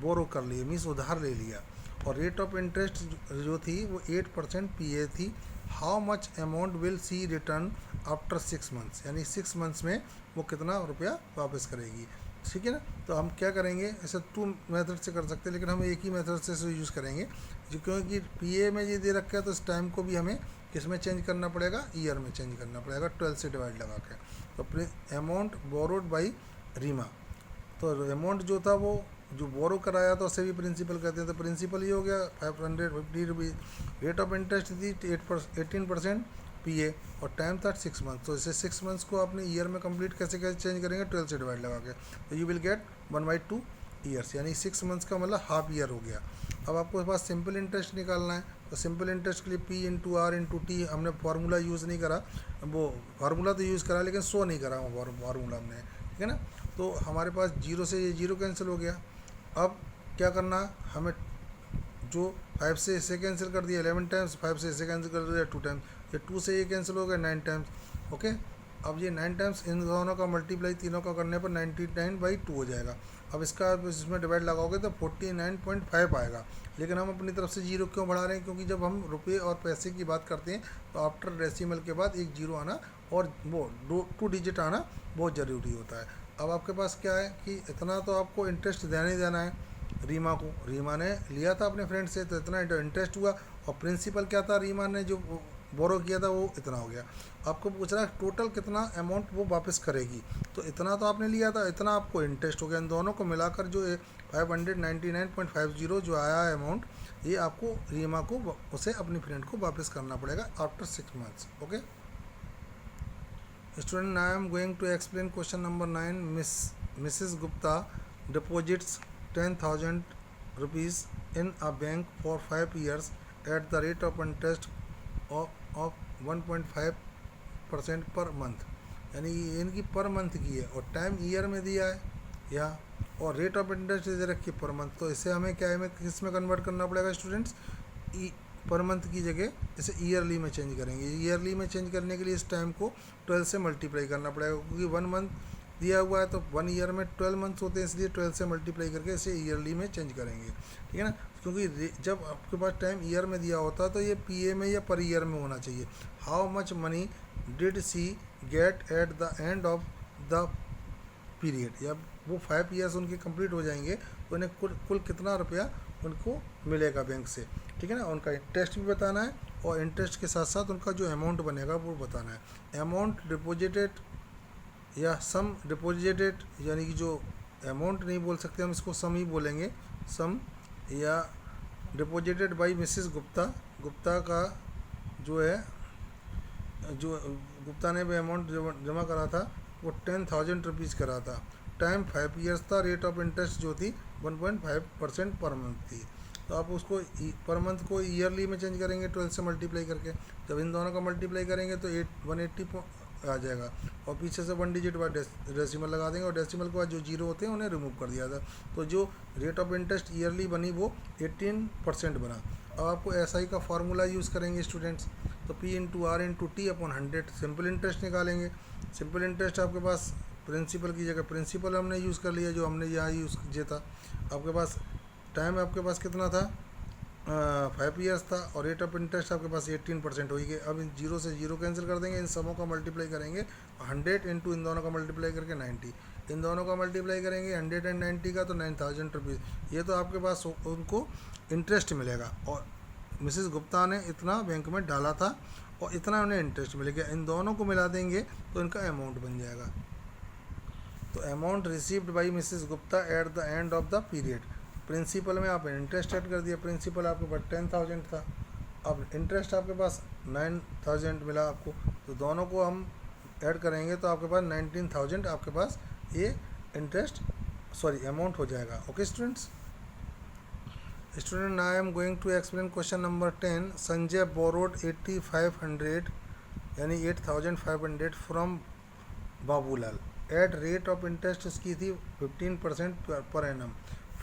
बोरो कर लिया, मीन्स उधार ले लिया, और रेट ऑफ इंटरेस्ट जो थी वो 8% PA थी। How much amount will see return after 6 months, यानी 6 मंथ्स में वो कितना रुपया वापस करेगी, ठीक है ना। तो हम क्या करेंगे, ऐसे 2 मेथड से कर सकते हैं, लेकिन हम एक ही मेथड से यूज़ करेंगे जो, क्योंकि PA में ये दे रखा है तो इस टाइम को भी हमें किस में चेंज करना पड़ेगा, ईयर में चेंज करना पड़ेगा 12 से डिवाइड लगा के। तो अमाउंट बोरोड बाई रीमा, तो अमाउंट जो था वो जो बोरो कराया था उसे भी प्रिंसिपल कहते हैं, तो प्रिंसिपल ये हो गया 550 रुपीज़। रेट ऑफ इंटरेस्ट थी 18% PA और टाइम था 6 मंथ्स। तो इसे 6 मंथ्स को आपने ईयर में कंप्लीट कैसे चेंज करेंगे, 12 से डिवाइड लगा के, तो यू विल गेट 1/2 ईयर्स, यानी 6 मंथ्स का मतलब हाफ ईयर हो गया। अब आपको पास सिंपल इंटरेस्ट निकालना है, तो सिंपल इंटरेस्ट के लिए P/R/T हमने फार्मूला यूज़ नहीं करा, वो फार्मूला तो यूज़ करा लेकिन शो नहीं करा वो फार्मूला हमने, ठीक है ना। तो हमारे पास 0 से ये 0 कैंसिल हो गया। अब क्या करना, हमें जो 5 से इसे कैंसिल कर दिया 11 टाइम्स, 5 से इसे कैंसिल कर दिया 2 टाइम्स, ये 2 से ये कैंसिल हो गया 9 टाइम्स। ओके, अब ये 9 टाइम्स इन दोनों का मल्टीप्लाई तीनों का करने पर 99/2 हो जाएगा। अब इसका इसमें डिवाइड लगाओगे तो 49.5 आएगा। लेकिन हम अपनी तरफ से 0 क्यों बढ़ा रहे हैं, क्योंकि जब हम रुपये और पैसे की बात करते हैं तो आफ्टर डेसिमल के बाद एक 0 आना और वो 2 डिजिट आना बहुत ज़रूरी होता है। अब आपके पास क्या है कि इतना तो आपको इंटरेस्ट देना ही देना है रीमा को, रीमा ने लिया था अपने फ्रेंड से तो इतना इंटरेस्ट हुआ, और प्रिंसिपल क्या था, रीमा ने जो बोरो किया था वो इतना हो गया। आपको पूछ रहा है टोटल कितना अमाउंट वो वापस करेगी, तो इतना तो आपने लिया था, इतना आपको इंटरेस्ट हो गया। इन दोनों को मिलाकर जो 599.50 जो आया है अमाउंट, ये आपको रीमा को उसे अपनी फ्रेंड को वापस करना पड़ेगा after 6 months. Okay student, I am going to explain question number 9। Mrs Gupta deposits 10,000 rupees in a bank for 5 years at the rate of interest of 1.5% per month, यानी इनकी पर मंथ की है और टाइम ईयर में दिया है यहाँ, और रेट ऑफ इंटरेस्ट दे रखी है पर मंथ। तो इसे हमें क्या है, किस में कन्वर्ट करना पड़ेगा स्टूडेंट्स, पर मंथ की जगह इसे ईयरली में चेंज करेंगे। ईयरली में चेंज करने के लिए इस टाइम को 12 से मल्टीप्लाई करना पड़ेगा, क्योंकि 1 मंथ दिया हुआ है तो 1 ईयर में 12 मंथ्स होते हैं, इसलिए 12 से मल्टीप्लाई करके इसे ईयरली में चेंज करेंगे, ठीक है ना। क्योंकि जब आपके पास टाइम ईयर में दिया होता है तो ये PA में या पर ईयर में होना चाहिए। How much money did she get at the end of the period, या वो 5 ईयर्स उनके कंप्लीट हो जाएंगे तो उन्हें कुल कितना रुपया उनको मिलेगा बैंक से, ठीक है ना। उनका इंटरेस्ट भी बताना है और इंटरेस्ट के साथ साथ उनका जो अमाउंट बनेगा वो बताना है। अमाउंट डिपॉजिटेड या सम डिपॉजिटेड, यानी कि जो अमाउंट नहीं बोल सकते हम, इसको सम ही बोलेंगे, सम, या deposited by Mrs Gupta, Gupta का जो है, जो गुप्ता ने भी अमाउंट जमा करा था वो 10,000 रुपीज़ करा था। टाइम 5 ईयर्स था, रेट ऑफ इंटरेस्ट जो थी 1.5% पर मंथ थी। तो आप उसको पर मंथ को ईयरली में चेंज करेंगे 12 से मल्टीप्लाई करके। जब इन दोनों का मल्टीप्लाई करेंगे तो 180 आ जाएगा, और पीछे से 1 डिजिट बाद डेसिमल लगा देंगे, और डेसिमल के बाद जो 0 होते हैं उन्हें रिमूव कर दिया था। तो जो रेट ऑफ इंटरेस्ट ईयरली बनी वो 18% बना। अब आपको SI का फार्मूला यूज़ करेंगे स्टूडेंट्स, तो P/R/T/100 सिंपल इंटरेस्ट निकालेंगे। सिंपल इंटरेस्ट आपके पास प्रिंसिपल की जगह प्रिंसिपल हमने यूज़ कर लिया, जो हमने यहाँ यूज़ किया था। आपके पास टाइम आपके पास कितना था, 5 ईयर्स था, और रेट ऑफ इंटरेस्ट आपके पास 18% होगी। अब इन 0 से 0 कैंसिल कर देंगे, इन सबों का मल्टीप्लाई करेंगे 100 इंटू इन दोनों का मल्टीप्लाई करके 90, इन दोनों का मल्टीप्लाई करेंगे 100 एंड 90 का तो 9,000 रुपीज़। ये तो आपके पास उनको इंटरेस्ट मिलेगा, और मिसेस गुप्ता ने इतना बैंक में डाला था और इतना उन्हें इंटरेस्ट मिलेगा, इन दोनों को मिला देंगे तो इनका अमाउंट बन जाएगा। तो amount received by Mrs Gupta at the end of the period, principal में आपने इंटरेस्ट ऐड कर दिया, प्रिंसिपल आपके पास 10,000 था, अब इंटरेस्ट आपके पास 9,000 मिला आपको, तो दोनों को हम ऐड करेंगे तो आपके पास 19,000 आपके पास ये इंटरेस्ट अमाउंट हो जाएगा। Okay students, student I am going to explain question number 10। Sanjay borrowed 8500 यानी 8,500 from Babulal at rate of interest इसकी थी 15% per annum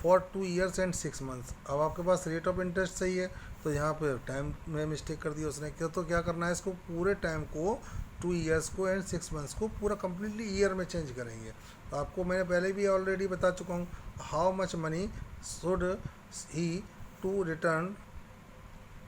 for 2 years and 6 months। अब आपके पास रेट ऑफ इंटरेस्ट सही है तो यहाँ पे टाइम में मिस्टेक कर दिया उसने, क्या तो क्या करना है, इसको पूरे टाइम को 2 years को एंड 6 months को पूरा कम्प्लीटली ईयर में चेंज करेंगे। तो आपको मैंने पहले भी ऑलरेडी बता चुका हूँ how much money should he to return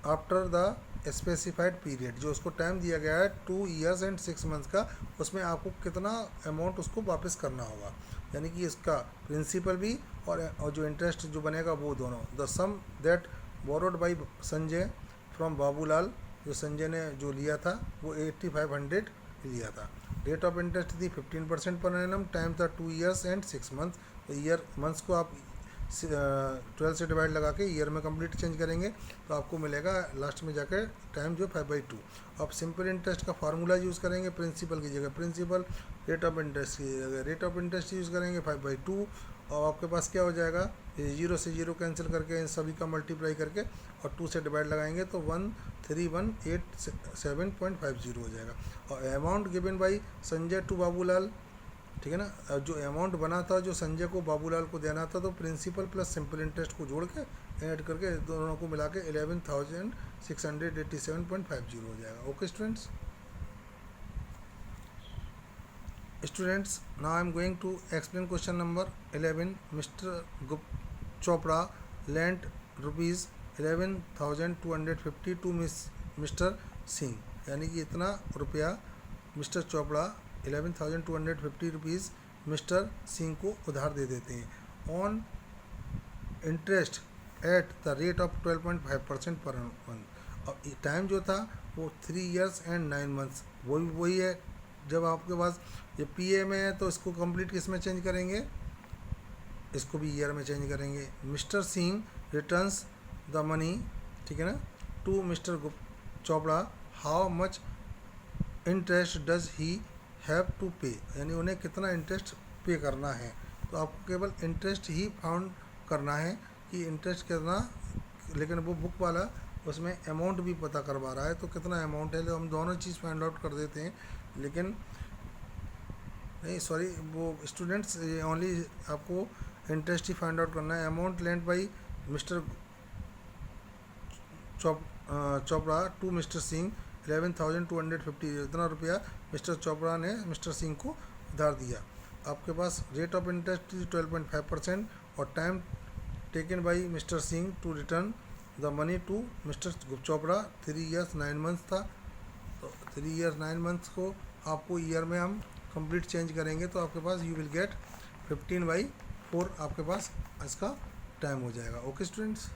after the specified period, जो उसको टाइम दिया गया है 2 years and 6 months का, उसमें आपको कितना अमाउंट उसको वापस करना होगा, यानी कि इसका प्रिंसिपल भी और जो इंटरेस्ट जो बनेगा वो दोनों। The sum that borrowed by Sanjay from Babulal, जो संजय ने जो लिया था वो 8,500 लिया था। रेट ऑफ इंटरेस्ट थी 15% पर एनम, टाइम था 2 years and 6 months। तो ईयर मंथ्स को आप 12 से डिवाइड लगा के ईयर में कंप्लीट चेंज करेंगे तो आपको मिलेगा लास्ट में जाकर टाइम जो 5/2। आप सिंपल इंटरेस्ट का फार्मूला यूज़ करेंगे, प्रिंसिपल की जगह प्रिंसिपल, रेट ऑफ इंटरेस्ट की जगह रेट ऑफ इंटरेस्ट यूज़ करेंगे 5/2, और आपके पास क्या हो जाएगा, ये 0 से 0 कैंसिल करके इन सभी का मल्टीप्लाई करके और 2 से डिवाइड लगाएंगे तो 13187.50 हो जाएगा। और amount given by Sanjay to Babulal, ठीक है ना, जो अमाउंट बना था जो संजय को बाबूलाल को देना था, तो प्रिंसिपल प्लस सिंपल इंटरेस्ट को जोड़ के ऐड करके दोनों को मिला के 11,687.50 हो जाएगा। Okay students, now I am going to explain question number 11। Mr Chopra lent ₹11,250 to Mr Singh, यानी कि इतना रुपया Mr Chopra 11,250 rupees Mr Singh को उधार दे देते हैं on interest at the rate of 12.5% per month. और टाइम जो था वो 3 years and 9 months वही है। जब आपके पास ये पीए में है तो इसको कंप्लीट किस में चेंज करेंगे, इसको भी ईयर में चेंज करेंगे। Mr Singh returns the money, ठीक है ना, to Mr Chopra, how much interest does he have to pay, यानी उन्हें कितना इंटरेस्ट पे करना है। तो आपको केवल इंटरेस्ट ही फाउंड करना है कि इंटरेस्ट कितना, लेकिन वो बुक वाला उसमें अमाउंट भी पता करवा रहा है तो कितना अमाउंट है, हम दोनों चीज़ फाइंड आउट कर देते हैं। लेकिन नहीं सॉरी, वो स्टूडेंट्स ओनली आपको इंटरेस्ट ही फाइंड आउट करना है। Amount lent by Mr Chopra to Mr Singh 11,250, इतना रुपया मिस्टर चोपड़ा ने मिस्टर सिंह को उधार दिया। आपके पास रेट ऑफ इंटरेस्ट 12.5% और time taken by Mr Singh to return the money to Mr Chopra 3 years 9 months था। तो 3 years 9 months को आपको ईयर में हम कंप्लीट चेंज करेंगे तो आपके पास यू विल गेट 15/4 आपके पास इसका टाइम हो जाएगा। Okay students,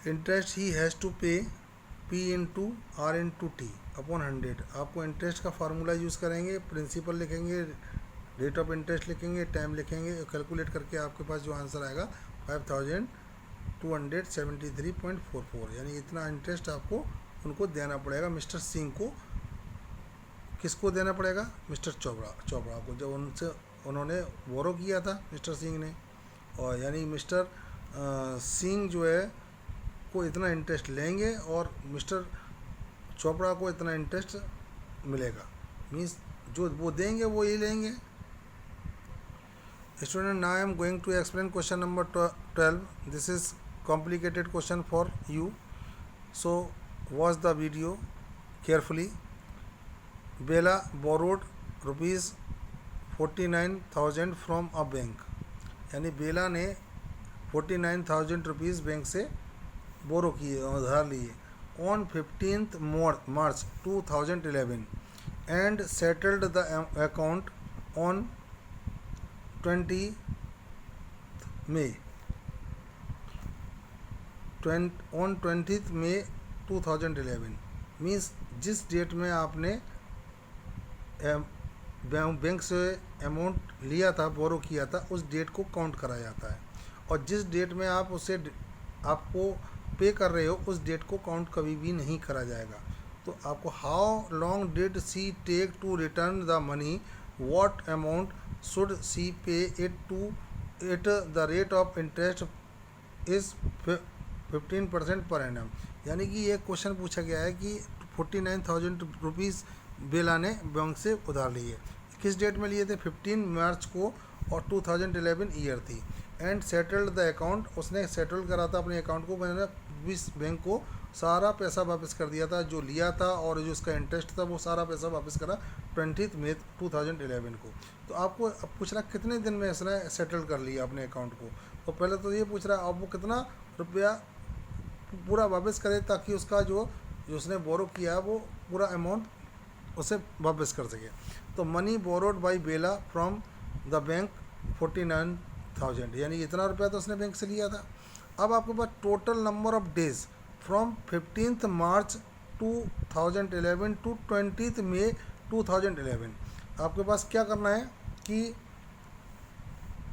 interest he has to pay P into R into T upon 100। आपको इंटरेस्ट का फार्मूला यूज़ करेंगे, प्रिंसिपल लिखेंगे, रेट ऑफ इंटरेस्ट लिखेंगे, टाइम लिखेंगे, कैलकुलेट करके आपके पास जो आंसर आएगा 5,273.44, यानी इतना इंटरेस्ट आपको उनको देना पड़ेगा मिस्टर सिंह को। किसको देना पड़ेगा, मिस्टर चोपड़ा को, जब उनसे उन्होंने बोरो किया था मिस्टर सिंह ने, और यानी मिस्टर सिंह जो है को इतना इंटरेस्ट लेंगे और मिस्टर चोपड़ा को इतना इंटरेस्ट मिलेगा, मीन्स जो वो देंगे वो ही लेंगे। Student now I am going to explain question number 12। This is complicated question for you, so watch the video carefully. Bela borrowed ₹49,000 from a bank, यानी बेला ने 49,000 रुपीज़ बैंक से बोरो किए, उधार लिए on 15th March 2011 and settled the account on 20 May on 20 May 2011 means जिस डेट में आपने बैंक से अमाउंट लिया था, बोरो किया था, उस डेट को काउंट करा जाता है। और जिस डेट में आप उसे आपको पे कर रहे हो उस डेट को काउंट कभी भी नहीं करा जाएगा। तो आपको how long did she take to return the money, what amount should she pay it to it, the rate of interest is 15% per annum. यानी कि ये क्वेश्चन पूछा गया है कि 49,000 रुपीज़ बेला ने बैंक से उधार लिए, किस डेट में लिए थे, 15 मार्च को, और 2011 ईयर थी। एंड सेटल्ड द अकाउंट, उसने सेटल करा था अपने अकाउंट को, मैंने इस बैंक को सारा पैसा वापस कर दिया था जो लिया था, और जो उसका इंटरेस्ट था वो सारा पैसा वापस करा 20 मई 2011 को। तो आपको अब पूछ रहा कितने दिन में इसने सेटल कर लिया अपने अकाउंट को। तो पहले तो ये पूछ रहा है अब वो कितना रुपया पूरा वापस करे ताकि उसका जो उसने बोरो किया है वो पूरा अमाउंट उसे वापस कर सके। तो money borrowed by Bela from the bank 49,000, यानी इतना रुपया तो उसने बैंक से लिया था। अब आपके पास total number of days from 15 March 2011 to 20 May 2011। आपके पास क्या करना है कि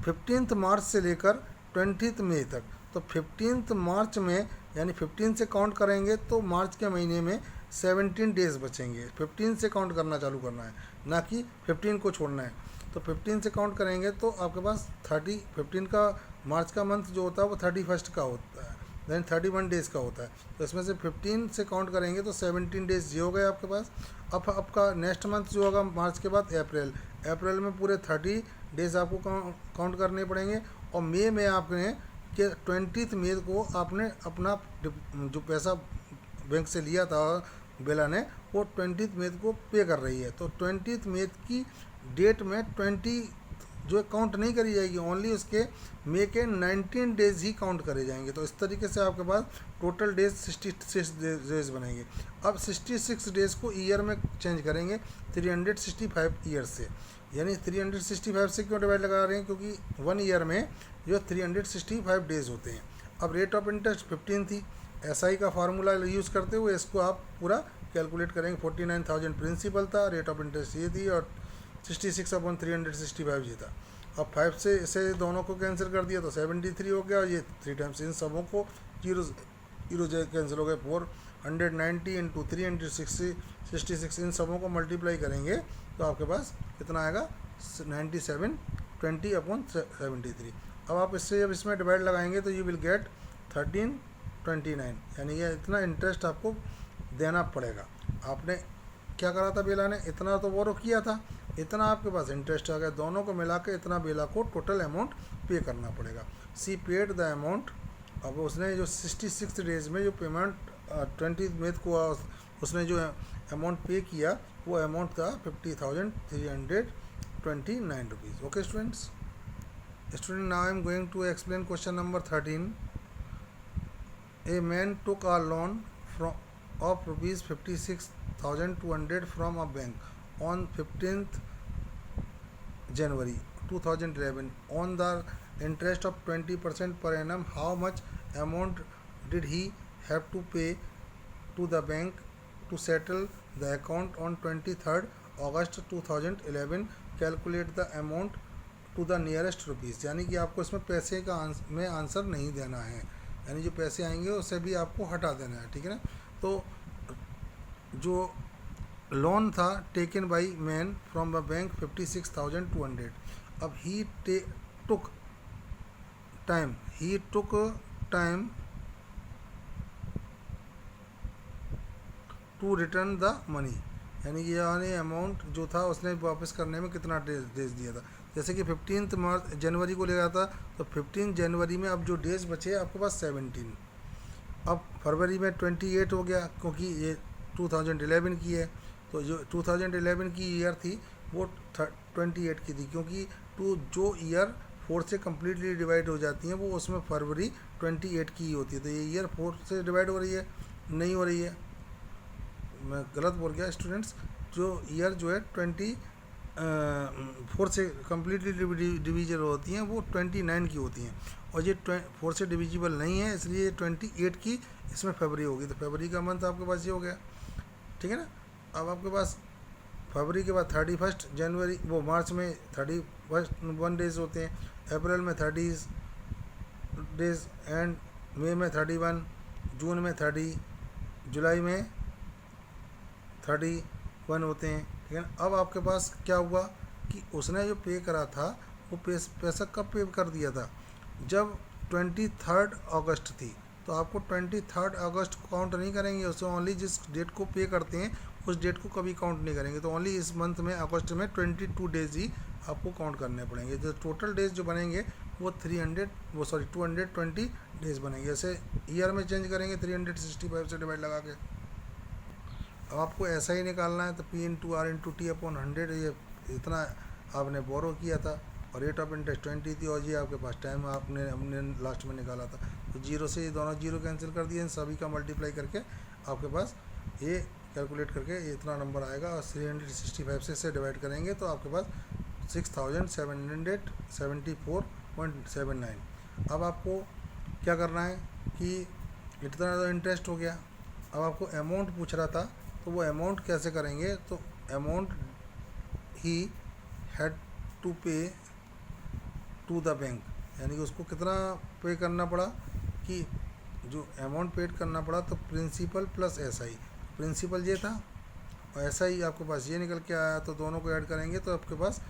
15 मार्च से लेकर 20 मई तक। तो 15 मार्च में यानी 15 से काउंट करेंगे तो मार्च के महीने में 17 डेज़ बचेंगे। 15 से काउंट करना चालू करना है, ना कि 15 को छोड़ना है। तो 15 से काउंट करेंगे तो आपके पास 15 का मार्च का मंथ जो होता है वो 31 का होता है, देन 31 डेज़ का होता है। तो इसमें से 15 से काउंट करेंगे तो 17 डेज़ ये हो गए आपके पास। अब आपका नेक्स्ट मंथ जो होगा मार्च के बाद अप्रैल में पूरे 30 डेज़ आपको काउंट करने पड़ेंगे। और मई में आपने कि 20 मई को आपने अपना जो पैसा बैंक से लिया था बेला ने वो 20 मई को पे कर रही है। तो 20 मई की डेट में 20 जो काउंट नहीं करी जाएगी, ओनली उसके मई के 19 डेज ही काउंट करे जाएंगे। तो इस तरीके से आपके पास टोटल डेज 66 डेज बनेंगे। अब 66 डेज़ को ईयर में चेंज करेंगे 365 ईयर से, यानी 365 से क्यों डिवाइड लगा रहे हैं, क्योंकि 1 ईयर में जो 365 डेज़ होते हैं। अब रेट ऑफ इंटरेस्ट 15 थी, एसआई का फार्मूला यूज़ करते हुए इसको आप पूरा कैलकुलेट करेंगे। 49,000 प्रिंसिपल था, रेट ऑफ इंटरेस्ट ये थी, और 66/365 ये था। अब 5 से इसे दोनों को कैंसिल कर दिया तो 73 हो गया, और ये 3 टाइम्स इन सबों को जीरो कैंसिल हो गए। 490 इंटू 3 इंटू 66 इन सबों को मल्टीप्लाई करेंगे तो आपके पास कितना आएगा 97 20/73। अब आप इससे जब इसमें डिवाइड लगाएंगे तो यू विल गेट 1329, यानी ये इतना इंटरेस्ट आपको देना पड़ेगा। आपने क्या करा था बेला ने, इतना तो बोरो किया था, इतना आपके पास इंटरेस्ट आ गया, दोनों को मिला के इतना बेला को टोटल अमाउंट पे करना पड़ेगा। सी पेड द अमाउंट। अब उसने जो 66 डेज़ में जो पेमेंट 20 मई को उसने जो अमाउंट पे किया वो अमाउंट था 50,329 rupees. Okay students, now I am going to explain question number 13. A man took a loan of rupees 56,200 from a bank on 15th January 2011 on the interest of 20% per annum. How much amount did he have to pay to the bank to settle the account on 23rd August 2011? Calculate the amount to the nearest rupees. यानी कि आपको इसमें पैसे का में आंसर नहीं देना है, यानी जो पैसे आएंगे उससे भी आपको हटा देना है, ठीक है ना। तो जो लोन था taken by man from the bank 56,200। अब he took time to return the money, यानी ये अमाउंट जो था उसने वापस करने में कितना डेज दिया था। जैसे कि 15 जनवरी को ले गया था तो 15 जनवरी में अब जो डेज बचे आपके पास 17। अब फरवरी में 28 हो गया क्योंकि ये 2011 की है, तो जो 2011 की ईयर थी वो 28 की थी, क्योंकि जो ईयर 4 से कम्प्लीटली डिवाइड हो जाती हैं वो उसमें फरवरी 28 की ही होती है। तो ये ईयर 4 से डिवाइड हो रही है, नहीं हो रही है, मैं गलत बोल गया स्टूडेंट्स। जो ईयर जो है 4 से कम्प्लीटली डिविजिबल होती हैं वो 29 की होती हैं, और ये 4 से डिविजिबल नहीं है, इसलिए 28 की इसमें फरवरी होगी। तो फरवरी का मंथ आपके पास ये हो गया, ठीक है ना। अब आपके पास फरवरी के बाद 31 जनवरी, वो मार्च में 31 डेज होते हैं, अप्रैल में 30 डेज, एंड मई में 31, जून में 30, जुलाई में 31 होते हैं, ठीक है ना। अब आपके पास क्या हुआ कि उसने जो पे करा था वो पैसा कब पे कर दिया था, जब 23 अगस्त थी। तो आपको 23 अगस्त को काउंट नहीं करेंगे, उससे ओनली जिस डेट को पे करते हैं उस डेट को कभी काउंट नहीं करेंगे। तो ओनली इस मंथ में अगस्त में 22 डेज ही आपको काउंट करने पड़ेंगे। जो टोटल डेज जो बनेंगे वो 220 डेज बनेंगे। जैसे ईयर में चेंज करेंगे 365 से डिवाइड लगा के। अब आपको ऐसा ही निकालना है, तो P into R into T upon 100, ये इतना आपने बोरो किया था, और रेट ऑफ इंटरेस्ट 20 थी, और ये आपके पास टाइम हमने लास्ट में निकाला था। तो जीरो से ये दोनों जीरो कैंसिल कर दिए, इन सभी का मल्टीप्लाई करके आपके पास ये कैलकुलेट करके ये इतना नंबर आएगा, और 365 से इसे डिवाइड करेंगे तो आपके पास 6774.79। अब आपको क्या करना है कि इतना तो इंटरेस्ट हो गया, अब आपको अमाउंट पूछ रहा था, तो वो अमाउंट कैसे करेंगे, तो अमाउंट ही हैड टू पे टू द बैंक, यानी कि उसको कितना पे करना पड़ा, कि जो अमाउंट पेड करना पड़ा तो प्रिंसिपल प्लस SI, प्रिंसिपल ये था और SI आपके पास ये निकल के आया, तो दोनों को ऐड करेंगे तो आपके पास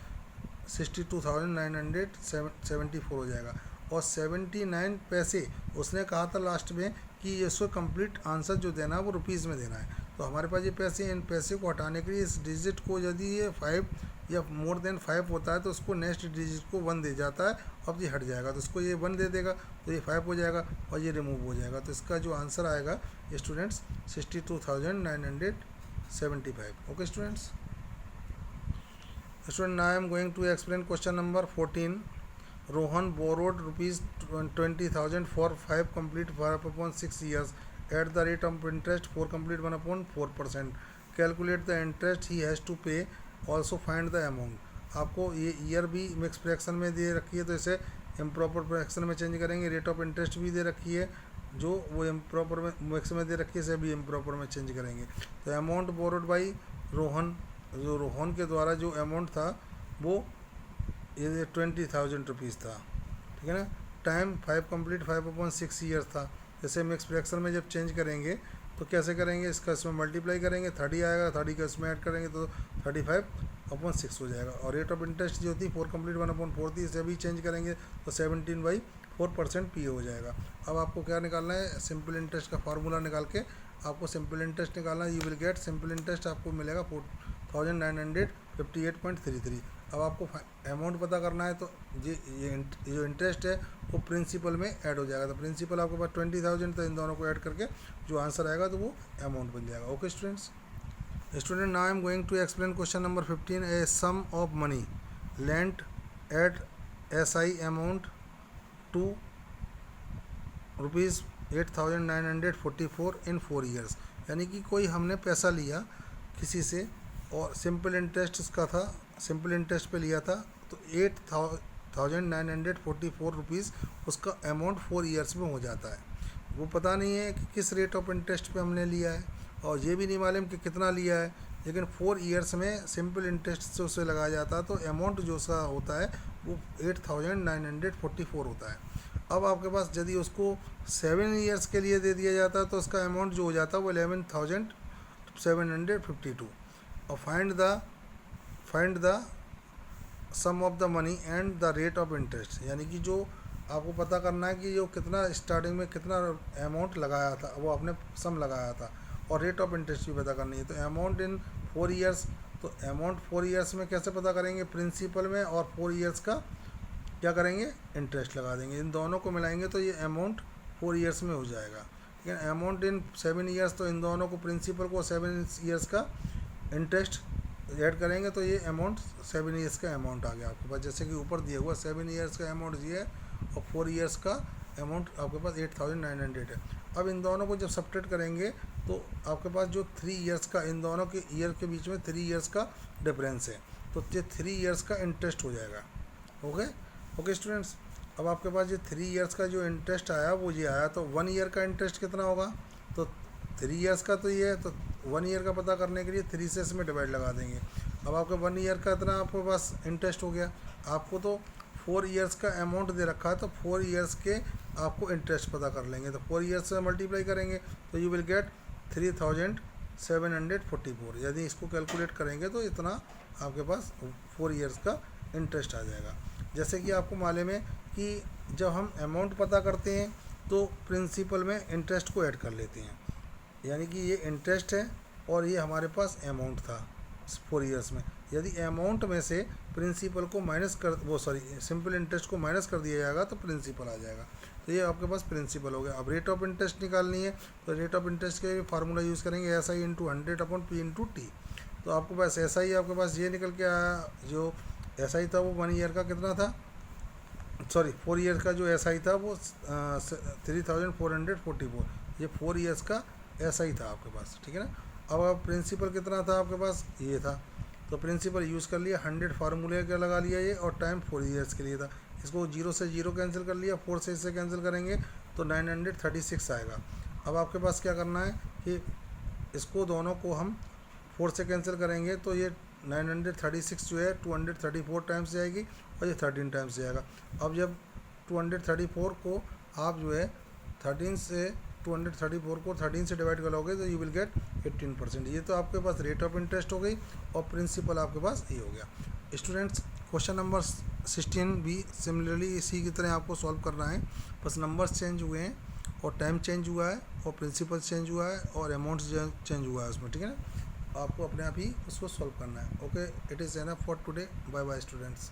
62,974 हो जाएगा। और 79 पैसे उसने कहा था लास्ट में कि इसको कंप्लीट आंसर जो देना है वो रुपीज़ में देना है। तो हमारे पास ये पैसे, इन पैसे को हटाने के लिए इस डिजिट को, यदि ये 5 या मोर देन 5 होता है तो उसको नेक्स्ट डिजिट को 1 दे जाता है, अब ये हट जाएगा तो इसको ये 1 दे देगा, तो ये 5 हो जाएगा और ये रिमूव हो जाएगा। तो इसका जो आंसर आएगा students 62,975। Okay students, now I am going to explain question number 14. Rohan borrowed rupees 20,000 for 5 complete 5 upon 6 years at the rate of interest 4 complete 1 upon 4%. Calculate the interest he has to pay. Also find the amount. आपको ये ईयर भी मिक्स फ्रैक्शन में दे रखी है, तो इसे इम्प्रॉपर फ्रैक्शन में चेंज करेंगे। रेट ऑफ इंटरेस्ट भी दे रखी है, जो वो इम्प्रॉपर में मिक्स में दे रखी है, इसे भी इम्प्रॉपर में चेंज करेंगे। तो अमाउंट बोरोड बाई रोहन, जो रोहन के द्वारा जो अमाउंट था वो ये 20,000 रुपीज़ था, ठीक है ना। टाइम 5 कंप्लीट 5 अपॉन 6 ईयर्स था। जैसे मिक्स फ्रैक्शन में जब चेंज करेंगे तो कैसे करेंगे, इसका इसमें मल्टीप्लाई करेंगे, 30 आएगा, 30 का इसमें ऐड करेंगे तो 35 अपॉन 6 हो जाएगा। और रेट ऑफ इंटरेस्ट जो थी 4 कंप्लीट 1 अपॉन 4 थी, इसे भी चेंज करेंगे तो 17/4% PA हो जाएगा। अब आपको क्या निकालना है, सिंपल इंटरेस्ट का फार्मूला निकाल के आपको सिंपल इंटरेस्ट निकालना है। You will get simple interest आपको मिलेगा 4,958.33। अब आपको अमाउंट पता करना है, तो ये जो इंटरेस्ट है वो प्रिंसिपल में ऐड हो जाएगा। तो प्रिंसिपल आपके पास 20,000, तो इन दोनों को ऐड करके जो आंसर आएगा तो वो अमाउंट बन जाएगा। Okay students, now I am going to explain question number 15। A sum of money lent at SI amount to rupees 8,944 in 4 years. यानी कि कोई हमने पैसा लिया किसी से और सिंपल इंटरेस्ट उसका था, सिंपल इंटरेस्ट पे लिया था, तो 8,944 रुपीज़ उसका अमाउंट 4 ईयर्स में हो जाता है। वो पता नहीं है कि किस रेट ऑफ इंटरेस्ट पे हमने लिया है, और ये भी नहीं मालूम कि कितना लिया है, लेकिन 4 ईयर्स में सिंपल इंटरेस्ट से उसे लगाया जाता है, तो अमाउंट जो उसका होता है वो 8,944 होता है। अब आपके पास यदि उसको 7 ईयर्स के लिए दे दिया जाता है तो उसका अमाउंट जो हो जाता है वो 11,752। और find the sum of the money and the rate of interest, यानी कि जो आपको पता करना है कि जो कितना स्टार्टिंग में कितना अमाउंट लगाया था, वो आपने सम लगाया था, और रेट ऑफ इंटरेस्ट भी पता करनी है। तो अमाउंट इन 4 ईयर्स, तो अमाउंट 4 ईयर्स में कैसे पता करेंगे, प्रिंसिपल में, और 4 ईयर्स का क्या करेंगे, इंटरेस्ट लगा देंगे। इन दोनों को मिलाएंगे तो ये अमाउंट 4 ईयर्स में हो जाएगा। लेकिन अमाउंट इन 7 ईयर्स, तो इन दोनों को प्रिंसिपल को 7 ईयर्स का इंटरेस्ट ऐड करेंगे तो ये अमाउंट 7 ईयर्स का अमाउंट आ गया आपके पास। जैसे कि ऊपर दिया हुआ 7 ईयर्स का अमाउंट ये है, और 4 ईयर्स का अमाउंट आपके पास 8,900 है। अब इन दोनों को जब सब्ट्रैक्ट करेंगे तो आपके पास जो 3 ईयर्स का, इन दोनों के ईयर के बीच में 3 ईयर्स का डिफरेंस है, तो ये 3 इयर्स का इंटरेस्ट हो जाएगा। ओके ओके स्टूडेंट्स, अब आपके पास ये 3 इयर्स का जो इंटरेस्ट आया वो ये आया, तो 1 ईयर का इंटरेस्ट कितना होगा, तो 3 इयर्स का तो ये है, तो 1 ईयर का पता करने के लिए 3 से इसमें डिवाइड लगा देंगे। अब आपका 1 ईयर का इतना आपके पास इंटरेस्ट हो गया, आपको तो 4 इयर्स का अमाउंट दे रखा है, तो 4 इयर्स के आपको इंटरेस्ट पता कर लेंगे, तो 4 इयर्स से मल्टीप्लाई करेंगे तो यू विल गेट 3744। यदि इसको कैलकुलेट करेंगे तो इतना आपके पास 4 इयर्स का इंटरेस्ट आ जाएगा। जैसे कि आपको मालूम है कि जब हम अमाउंट पता करते हैं तो प्रिंसिपल में इंटरेस्ट को ऐड कर लेते हैं, यानी कि ये इंटरेस्ट है और ये हमारे पास अमाउंट था 4 इयर्स में। यदि अमाउंट में से प्रिंसिपल को माइनस कर सिंपल इंटरेस्ट को माइनस कर दिया जाएगा तो प्रिंसिपल आ जाएगा, तो ये आपके पास प्रिंसिपल हो गया। अब रेट ऑफ इंटरेस्ट निकालनी है, तो रेट ऑफ इंटरेस्ट के फार्मूला यूज़ करेंगे SI इंटू 100/P/T। तो आपके पास SI आपके पास ये निकल के आया, जो SI था वो 1 ईयर का कितना था, 4 ईयर्स का जो SI था वो 3444, ये 4 इयर्स का SI था आपके पास, ठीक है ना। अब प्रिंसिपल कितना था आपके पास, ये था, तो प्रिंसिपल यूज़ कर लिया, 100 फार्मूले का लगा लिया ये, और टाइम 4 इयर्स के लिए था। इसको 0 से 0 कैंसिल कर लिया, 4 से इसे कैंसिल करेंगे तो 936 आएगा। अब आपके पास क्या करना है कि इसको दोनों को हम 4 से कैंसिल करेंगे तो ये 936 जो है 234 टाइम्स जाएगी और ये 13 टाइम्स जाएगा। अब जब 234 को आप जो है 13 से 234 को 13 से डिवाइड करोगे तो यू विल गेट 18%। ये तो आपके पास रेट ऑफ इंटरेस्ट हो गई और प्रिंसिपल आपके पास ये हो गया। स्टूडेंट्स, क्वेश्चन नंबर 16 भी सिमिलरली इसी की तरह आपको सॉल्व करना है, बस नंबर्स चेंज हुए हैं और टाइम चेंज हुआ है और प्रिंसिपल चेंज हुआ है और अमाउंट चेंज हुआ है उसमें, ठीक है ना। आपको अपने आप ही उसको सॉल्व करना है। Okay, it is enough for today. Bye bye students.